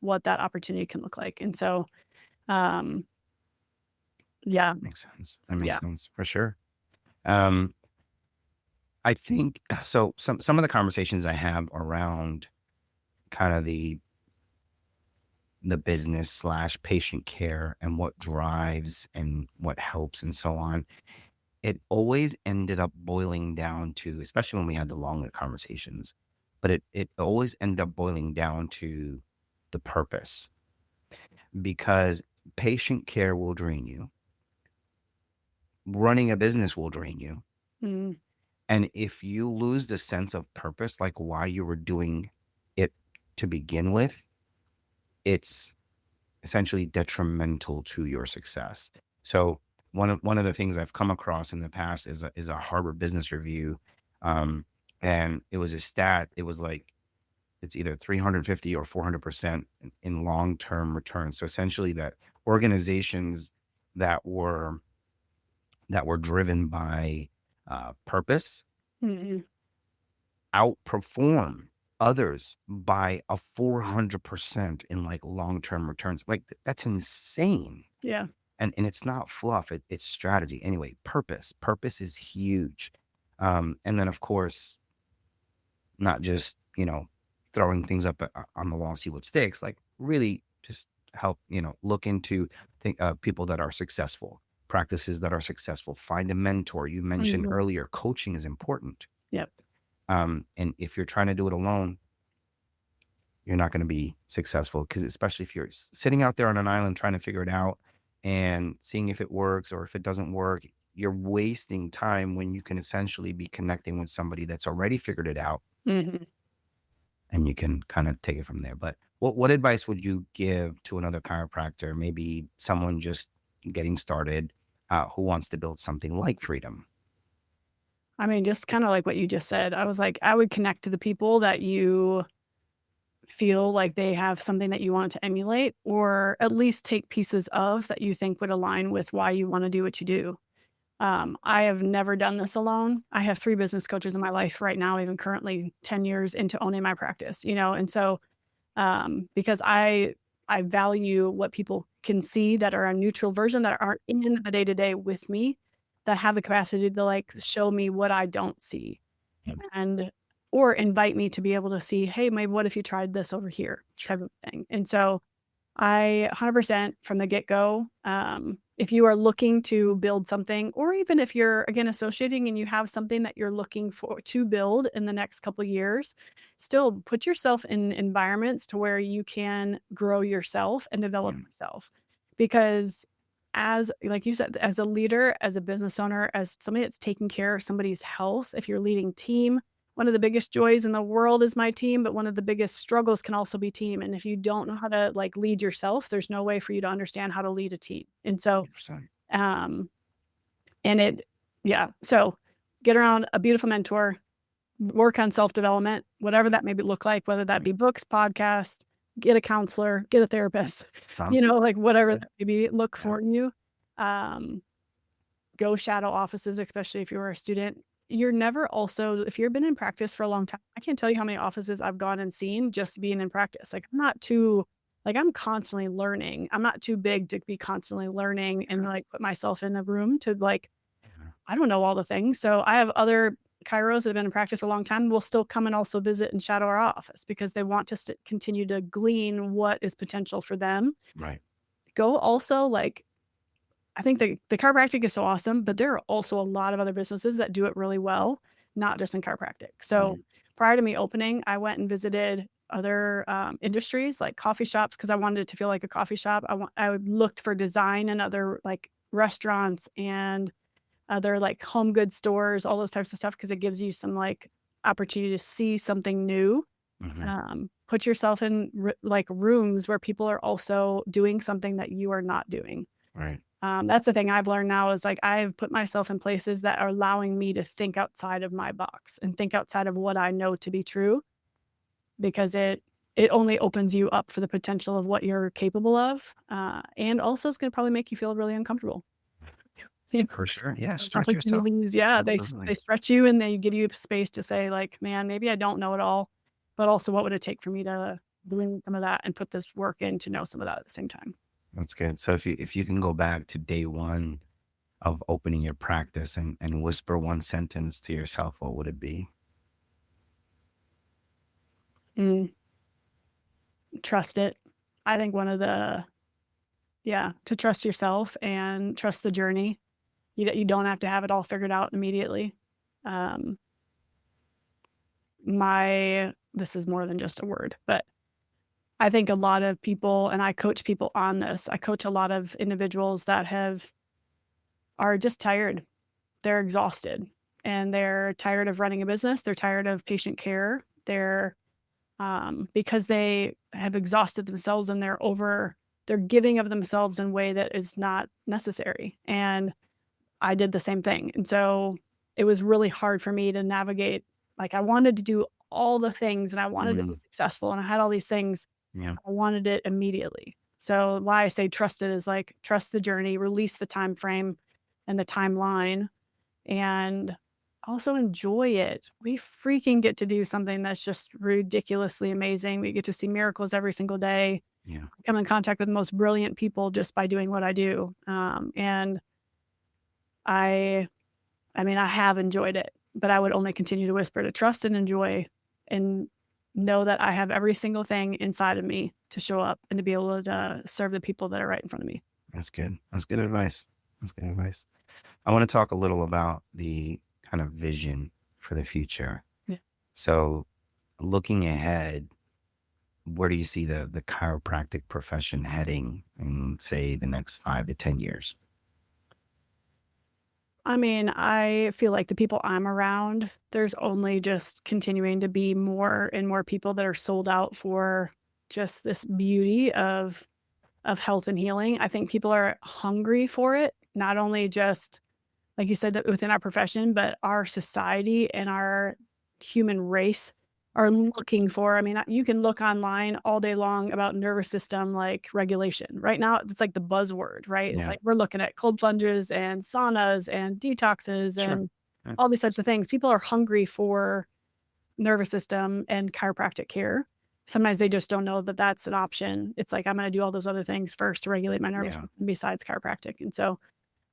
what that opportunity can look like. And so, yeah. Makes sense. That makes Yeah. sense for sure. I think so. Some of the conversations I have around kind of the business / patient care and what drives and what helps and so on, it always ended up boiling down to, especially when we had the longer conversations, but it always ended up boiling down to the purpose, because patient care will drain you. Running a business will drain you. Mm. And if you lose the sense of purpose, like why you were doing it to begin with, it's essentially detrimental to your success. So one of the things I've come across in the past is a Harvard Business Review, and it was a stat. It was like it's either 350 or 400% in long-term returns. So essentially, that organizations that were driven by purpose outperform others by a 400% in like long-term returns. Like that's insane. Yeah. And it's not fluff. It's strategy. Anyway, purpose is huge. And then of course, not just, throwing things up on the wall, see what sticks, like really just help, look into people that are successful, practices that are successful, find a mentor. You mentioned earlier, coaching is important. Yep. And if you're trying to do it alone, you're not going to be successful, because especially if you're sitting out there on an island trying to figure it out and seeing if it works, or if it doesn't work, you're wasting time when you can essentially be connecting with somebody that's already figured it out, and you can kind of take it from there. But what advice would you give to another chiropractor, maybe someone just getting started, who wants to build something like Freedom? I mean, just kind of like what you just said. I was like, I would connect to the people that you feel like they have something that you want to emulate, or at least take pieces of that you think would align with why you want to do what you do. I have never done this alone. I have 3 business coaches in my life right now, even currently 10 years into owning my practice, and so because I value what people can see that are a neutral version, that aren't in the day-to-day with me, that have the capacity to like show me what I don't see, or invite me to be able to see, hey, maybe what if you tried this over here, type of thing. And so I 100% from the get-go, if you are looking to build something, or even if you're, again, associating and you have something that you're looking for to build in the next couple of years, still put yourself in environments to where you can grow yourself and develop yourself. Because as, like you said, as a leader, as a business owner, as somebody that's taking care of somebody's health, if you're leading team, one of the biggest joys in the world is my team, but one of the biggest struggles can also be team. And if you don't know how to like lead yourself, there's no way for you to understand how to lead a team. And so, 100%. so get around a beautiful mentor, work on self-development, whatever that may look like, whether that be books, podcasts, get a counselor, get a therapist, like whatever that maybe look for you. Go shadow offices, especially if you're a student. You're never also, if you've been in practice for a long time, I can't tell you how many offices I've gone and seen just being in practice. Like I'm constantly learning. I'm not too big to be constantly learning and like put myself in a room to like, I don't know all the things. So I have other chiros that have been in practice for a long time will still come and also visit and shadow our office, because they want to continue to glean what is potential for them. Right. Go also like, I think the chiropractic is so awesome, but there are also a lot of other businesses that do it really well, not just in chiropractic. So prior to me opening, I went and visited other industries like coffee shops, because I wanted it to feel like a coffee shop. I looked for design in other like restaurants and other like home goods stores, all those types of stuff, because it gives you some like opportunity to see something new. Put yourself in like rooms where people are also doing something that you are not doing. Right. That's the thing I've learned now is like I've put myself in places that are allowing me to think outside of my box and think outside of what I know to be true, because it only opens you up for the potential of what you're capable of, and also it's going to probably make you feel really uncomfortable. Yeah. For sure. Yeah. Stretch yourself. Opportunities, yeah, they Absolutely. stretch you and they give you space to say like, man, maybe I don't know it all, but also what would it take for me to bring some of that and put this work in to know some of that at the same time. That's good. So if you can go back to day one of opening your practice and whisper one sentence to yourself, what would it be? Mm, trust it. I think to trust yourself and trust the journey. You don't have to have it all figured out immediately. Um, this is more than just a word, but I think a lot of people, and I coach people on this. I coach a lot of individuals that are just tired. They're exhausted and they're tired of running a business. They're tired of patient care. They're because they have exhausted themselves and they're giving of themselves in a way that is not necessary. And I did the same thing. And so it was really hard for me to navigate. Like I wanted to do all the things and I wanted to be successful and I had all these things. Yeah. I wanted it immediately. So why I say trust it is like trust the journey, release the time frame and the timeline, and also enjoy it. We freaking get to do something that's just ridiculously amazing. We get to see miracles every single day. Yeah. Come in contact with the most brilliant people just by doing what I do. And I mean, I have enjoyed it, but I would only continue to whisper to trust and enjoy and know that I have every single thing inside of me to show up and to be able to serve the people that are right in front of me. That's good. That's good advice. That's good advice. I want to talk a little about the kind of vision for the future. Yeah. So looking ahead, where do you see the chiropractic profession heading in, say, the next 5 to 10 years? I mean, I feel like the people I'm around, there's only just continuing to be more and more people that are sold out for just this beauty of health and healing. I think people are hungry for it, not only just like you said that within our profession, but our society and our human race are looking for. I mean, you can look online all day long about nervous system like regulation. Right now, it's like the buzzword, right? It's Yeah. like we're looking at cold plunges and saunas and detoxes Sure. and Yeah. all these types of things. People are hungry for nervous system and chiropractic care. Sometimes they just don't know that that's an option. It's like, I'm going to do all those other things first to regulate my nervous Yeah. system besides chiropractic. And so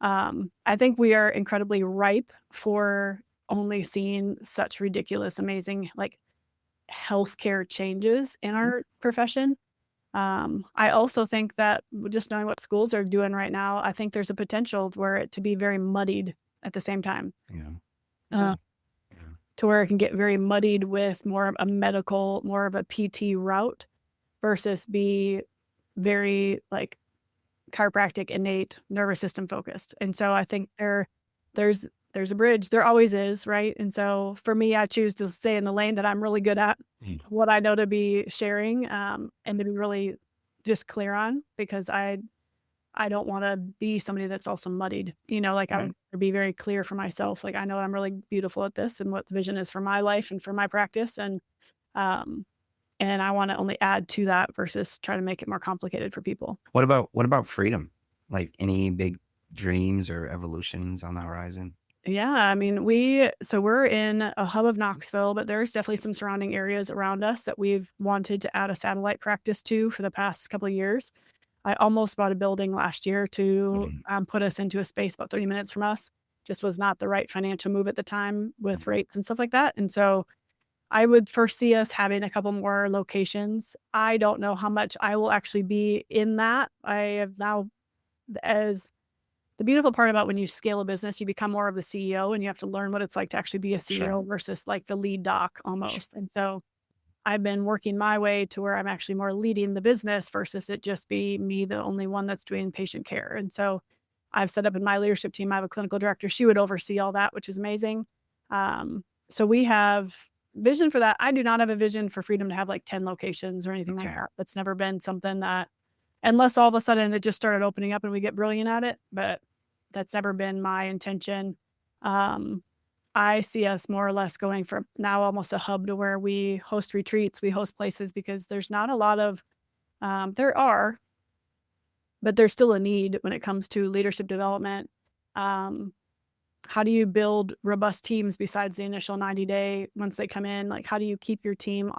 I think we are incredibly ripe for only seeing such ridiculous, amazing, like healthcare changes in our profession. I also think that just knowing what schools are doing right now, I think there's a potential for it to be very muddied at the same time. Yeah. Uh, to where it can get very muddied with more of a medical, more of a PT route versus be very like chiropractic, innate, nervous system focused. And so I think there's a bridge. There always is, right? And so for me, I choose to stay in the lane that I'm really good at, what I know to be sharing, and to be really just clear on, because I don't want to be somebody that's also muddied. Like I would be very clear for myself. Like I know I'm really beautiful at this and what the vision is for my life and for my practice. And I want to only add to that versus try to make it more complicated for people. What about freedom? Like any big dreams or evolutions on the horizon? Yeah, I mean, we're in a hub of Knoxville, but there's definitely some surrounding areas around us that we've wanted to add a satellite practice to for the past couple of years. I almost bought a building last year to put us into a space about 30 minutes from us. Just was not the right financial move at the time with rates and stuff like that. And so I would first see us having a couple more locations. I don't know how much I will actually be in that. I have now, as the beautiful part about when you scale a business, you become more of the CEO and you have to learn what it's like to actually be a CEO versus like the lead doc almost. And so I've been working my way to where I'm actually more leading the business versus it just be me, the only one that's doing patient care. And so I've set up in my leadership team, I have a clinical director. She would oversee all that, which is amazing. So we have vision for that. I do not have a vision for Freedom to have like 10 locations or anything like that. That's never been something that unless all of a sudden it just started opening up and we get brilliant at it. But that's never been my intention. I see us more or less going from now almost a hub to where we host retreats, we host places, because there's not a lot of, there are, but there's still a need when it comes to leadership development. How do you build robust teams besides the initial 90-day once they come in? Like, how do you keep your team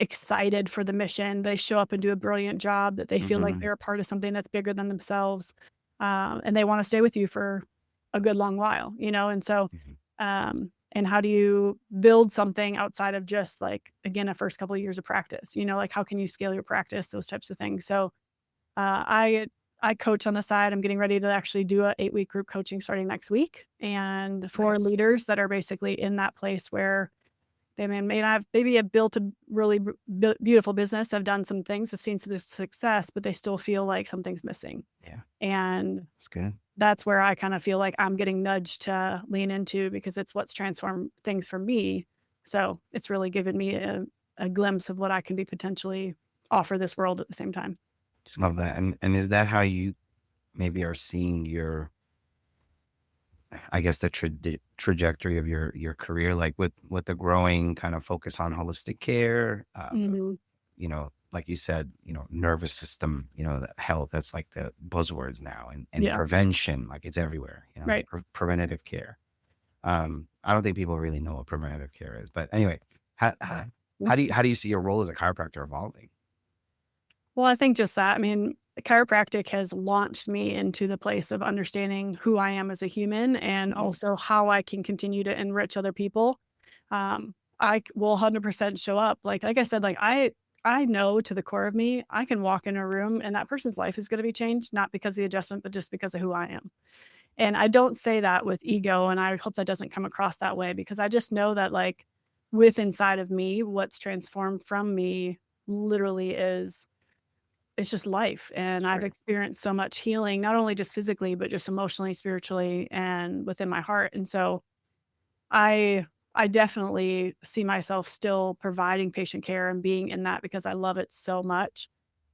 excited for the mission? They show up and do a brilliant job, that they feel like they're a part of something that's bigger than themselves. And they want to stay with you for a good long while, And so, and how do you build something outside of just like, again, a first couple of years of practice, like how can you scale your practice, those types of things. So, I coach on the side. I'm getting ready to actually do a 8-week group coaching starting next week, and for leaders that are basically in that place where they may not have, maybe have built a really beautiful business, have done some things, have seen some success, but they still feel like something's missing. Yeah. And That's good. That's where I kind of feel like I'm getting nudged to lean into, because it's what's transformed things for me. So it's really given me a glimpse of what I can be potentially offer this world at the same time. Just love that. And is that how you maybe are seeing I guess the trajectory of your career, like with the growing kind of focus on holistic care, like you said, nervous system, the health, that's like the buzzwords now, and prevention, like it's everywhere, right. Preventative care. I don't think people really know what preventative care is, but anyway, how do you see your role as a chiropractor evolving? Well, I think just that. I mean, chiropractic has launched me into the place of understanding who I am as a human, and also how I can continue to enrich other people. I will 100% show up. Like I said, like I know to the core of me, I can walk in a room and that person's life is going to be changed, not because of the adjustment, but just because of who I am. And I don't say that with ego, and I hope that doesn't come across that way, because I just know that like with inside of me, what's transformed from me literally it's just life. And I've experienced so much healing, not only just physically, but just emotionally, spiritually, and within my heart. And so I definitely see myself still providing patient care and being in that, because I love it so much.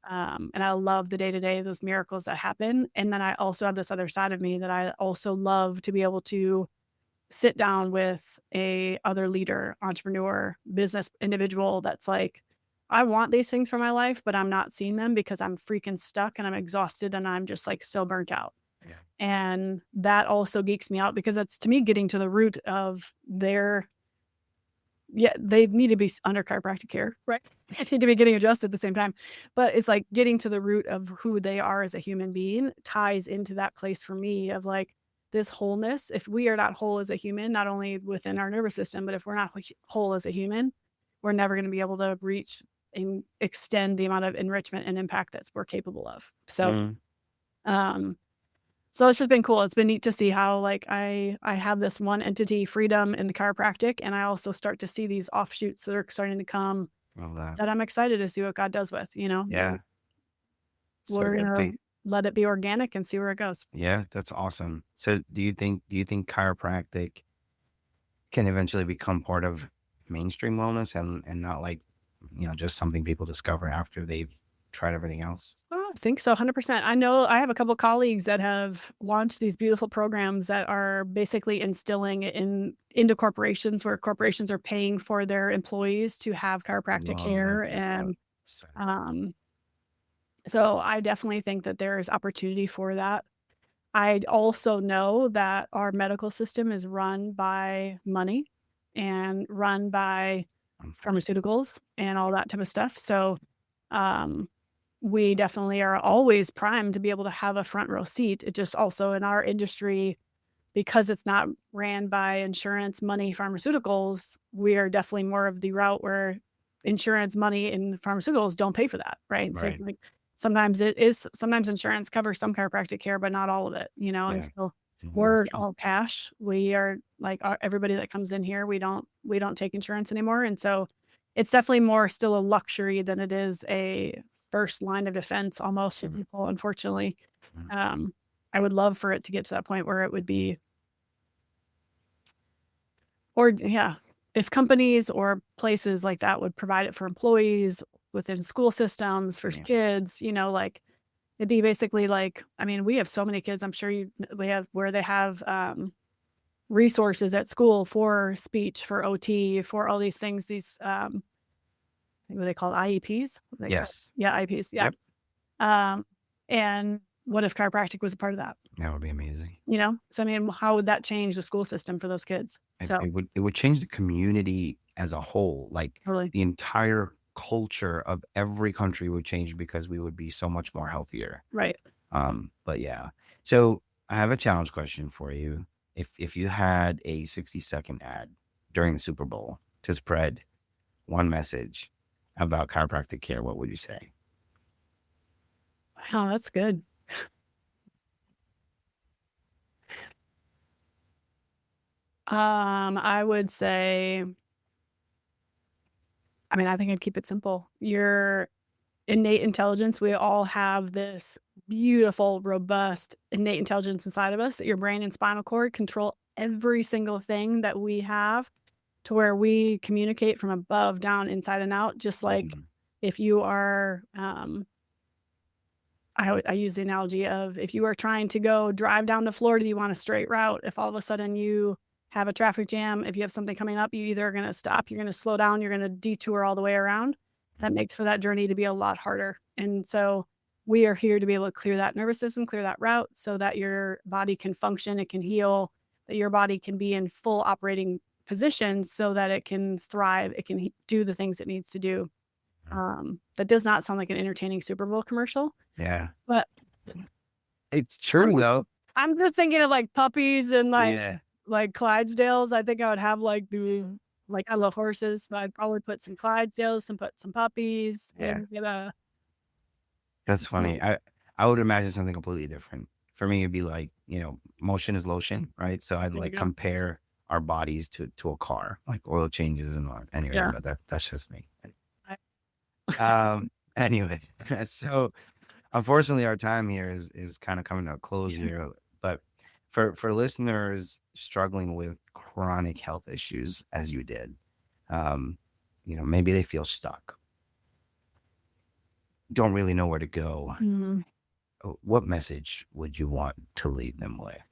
And I love the day-to-day, those miracles that happen. And then I also have this other side of me that I also love to be able to sit down with a other leader, entrepreneur, business individual that's like, I want these things for my life, but I'm not seeing them because I'm freaking stuck and I'm exhausted and I'm just like so burnt out. Yeah. And that also geeks me out, because it's, to me, getting to the root of they need to be under chiropractic care, right? They need to be getting adjusted at the same time. But it's like getting to the root of who they are as a human being ties into that place for me of like this wholeness. If we are not whole as a human, not only within our nervous system, but if we're not whole as a human, we're never going to be able to reach and extend the amount of enrichment and impact that we're capable of. So, so it's just been cool. It's been neat to see how like I have this one entity, Freedom, in the chiropractic, and I also start to see these offshoots that are starting to come that I'm excited to see what God does with, Yeah. We're going to let it be organic and see where it goes. Yeah, that's awesome. So do you think chiropractic can eventually become part of mainstream wellness and not like, just something people discover after they've tried everything else? I think so, 100%. I know I have a couple of colleagues that have launched these beautiful programs that are basically instilling it into corporations, where corporations are paying for their employees to have chiropractic care. And so I definitely think that there is opportunity for that. I also know that our medical system is run by money and run by pharmaceuticals and all that type of stuff. So we definitely are always primed to be able to have a front row seat. It just also in our industry, because it's not ran by insurance, money, pharmaceuticals, we are definitely more of the route where insurance, money, and pharmaceuticals don't pay for that, right? So like, sometimes insurance covers some chiropractic care, but not all of it, and so we're all cash. We are like everybody that comes in here, we don't take insurance anymore. And so it's definitely more still a luxury than it is a first line of defense almost for people, unfortunately. I would love for it to get to that point where it would be, if companies or places like that would provide it for employees, within school systems for kids, like it'd be basically like, I mean, we have so many kids, I'm sure we have where they have resources at school for speech, for OT, for all these things, these what they call IEPs. Yes. Yeah, IEPs. Yeah. Yep. And what if chiropractic was a part of that? That would be amazing. So I mean, how would that change the school system for those kids? It would change the community as a whole. Like Totally. the entire culture of every country would change because we would be so much more healthier. Right. But yeah. So I have a challenge question for you. If you had a 60-second ad during the Super Bowl to spread one message about chiropractic care, what would you say? Oh, that's good. I would say, I mean, I think I'd keep it simple. Your innate intelligence, we all have this beautiful, robust, innate intelligence inside of us that your brain and spinal cord control every single thing that we have, to where we communicate from above, down, inside, and out. Just like if you are, I use the analogy of if you are trying to go drive down to Florida, you want a straight route. If all of a sudden you have a traffic jam, if you have something coming up, you either are going to stop, you're going to slow down, you're going to detour all the way around. That makes for that journey to be a lot harder. And so we are here to be able to clear that nervous system, clear that route, so that your body can function, it can heal, that your body can be in full operating position so that it can thrive, it can do the things it needs to do. That does not sound like an entertaining Super Bowl commercial. Yeah. But it's true though. I'm just thinking of like puppies and like Clydesdales. I think I would have like I love horses, so I'd probably put some Clydesdales and put some puppies. Yeah. That's funny. I would imagine something completely different. For me, it'd be like, motion is lotion, right? So I'd like compare our bodies to a car, like oil changes and all. Anyway, but that's just me. Anyway, so unfortunately our time here is kind of coming to a close here, but for listeners struggling with chronic health issues as you did, maybe they feel stuck, don't really know where to go. What message would you want to leave them with?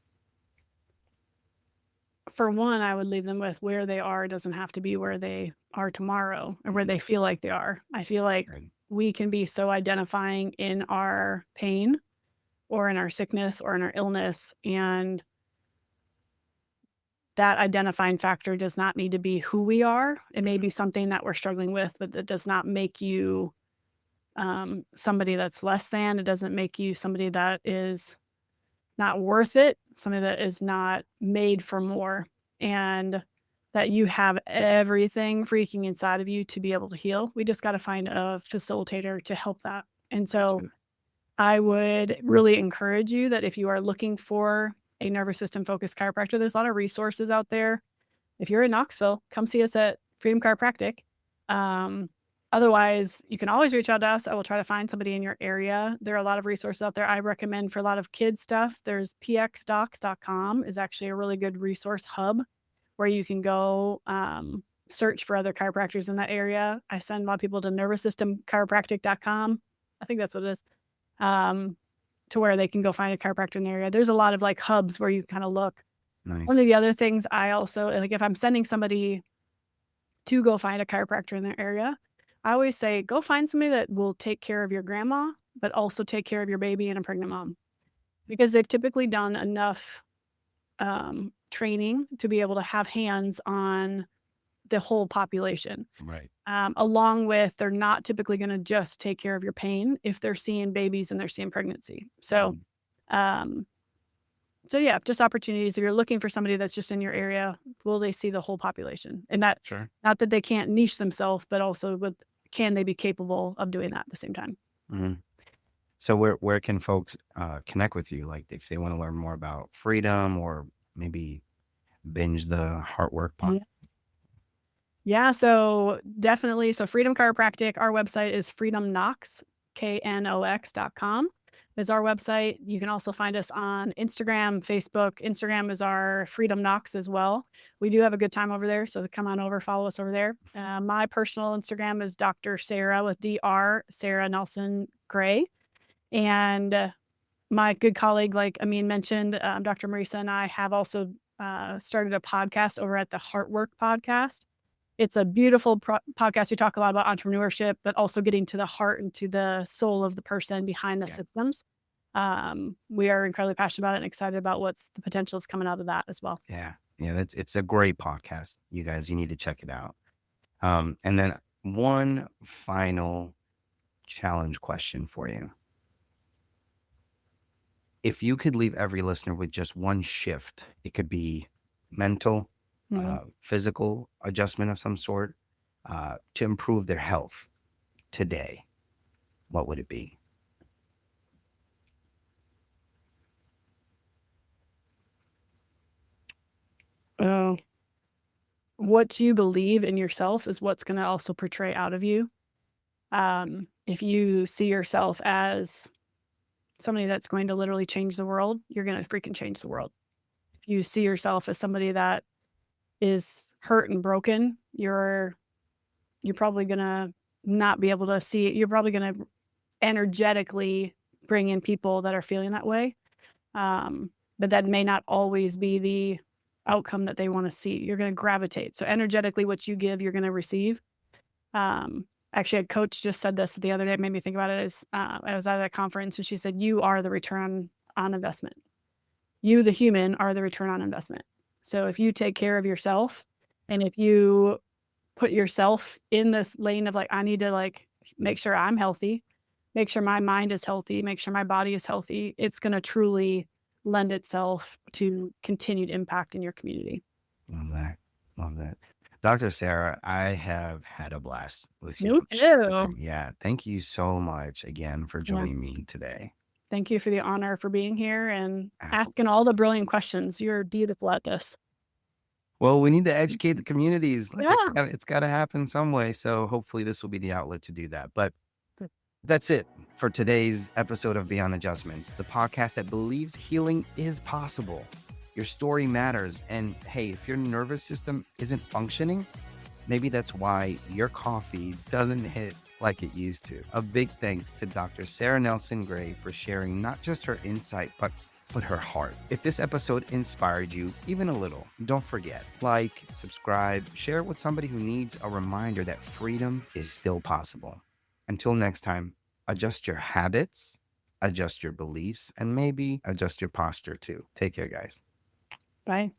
For one, I would leave them with where they are doesn't have to be where they are tomorrow or where they feel like they are. I feel like we can be so identifying in our pain or in our sickness or in our illness, and that identifying factor does not need to be who we are. It may be something that we're struggling with, but that does not make you somebody that's less than. It doesn't make you somebody that is not worth it, somebody that is not made for more, and that you have everything freaking inside of you to be able to heal. We just got to find a facilitator to help that. And so I would really encourage you that if you are looking for a nervous system focused chiropractor, there's a lot of resources out there. If you're in Knoxville, come see us at Freedom Chiropractic. Otherwise, you can always reach out to us. I will try to find somebody in your area. There are a lot of resources out there. I recommend for a lot of kids stuff. There's pxdocs.com is actually a really good resource hub where you can go search for other chiropractors in that area. I send a lot of people to nervoussystemchiropractic.com. I think that's what it is. To where they can go find a chiropractor in the area. There's a lot of like hubs where you kind of look. Nice. One of the other things I also, like if I'm sending somebody to go find a chiropractor in their area, I always say, go find somebody that will take care of your grandma, but also take care of your baby and a pregnant mom, because they've typically done enough training to be able to have hands on the whole population. Right. Along with, they're not typically going to just take care of your pain if they're seeing babies and they're seeing pregnancy. So, so yeah, just opportunities. If you're looking for somebody that's just in your area, will they see the whole population? And that, not that they can't niche themselves, but also can they be capable of doing that at the same time? So where can folks connect with you? Like if they want to learn more about Freedom or maybe binge the Heart Work podcast? Yeah, so definitely. So Freedom Chiropractic, our website is freedomknox, knox.com. is our website. You can also find us on Instagram, Facebook. Instagram is our Freedom Knox as well. We do have a good time over there, so come on over, follow us over there. My personal Instagram is Dr. Sara with DR, Sara Nelson Gray. And my good colleague, like Amin mentioned, Dr. Marisa and I have also started a podcast over at the Heartwork podcast. It's a beautiful podcast. We talk a lot about entrepreneurship, but also getting to the heart and to the soul of the person behind the symptoms. We are incredibly passionate about it and excited about what's the potential is coming out of that as well. Yeah. It's a great podcast. You guys, you need to check it out. And then one final challenge question for you. If you could leave every listener with just one shift, it could be mental, physical adjustment of some sort, to improve their health today, what would it be? What you believe in yourself is what's going to also portray out of you. If you see yourself as somebody that's going to literally change the world, you're going to freaking change the world. If you see yourself as somebody that is hurt and broken, you're probably going to not be able to see it. You're probably going to energetically bring in people that are feeling that way. But that may not always be the outcome that they want to see. You're going to gravitate. So energetically, what you give, you're going to receive. Actually, a coach just said this the other day. It made me think about it. I was at a conference and she said, you are the return on investment. You, the human, are the return on investment. So if you take care of yourself and if you put yourself in this lane of like, I need to like make sure I'm healthy, make sure my mind is healthy, make sure my body is healthy, it's going to truly lend itself to continued impact in your community. Love that. Love that. Dr. Sara, I have had a blast with you. Me too. Yeah. Thank you so much again for joining me today. Thank you for the honor for being here and asking all the brilliant questions. You're beautiful at this. Well, we need to educate the communities. It's got to happen some way. So hopefully this will be the outlet to do that. But that's it for today's episode of Beyond Adjustments, the podcast that believes healing is possible. Your story matters. And hey, if your nervous system isn't functioning, maybe that's why your coffee doesn't hit like it used to. A big thanks to Dr. Sara Nelson Gray for sharing not just her insight, but her heart. If this episode inspired you even a little, don't forget, like, subscribe, share it with somebody who needs a reminder that freedom is still possible. Until next time, adjust your habits, adjust your beliefs, and maybe adjust your posture too. Take care, guys. Bye.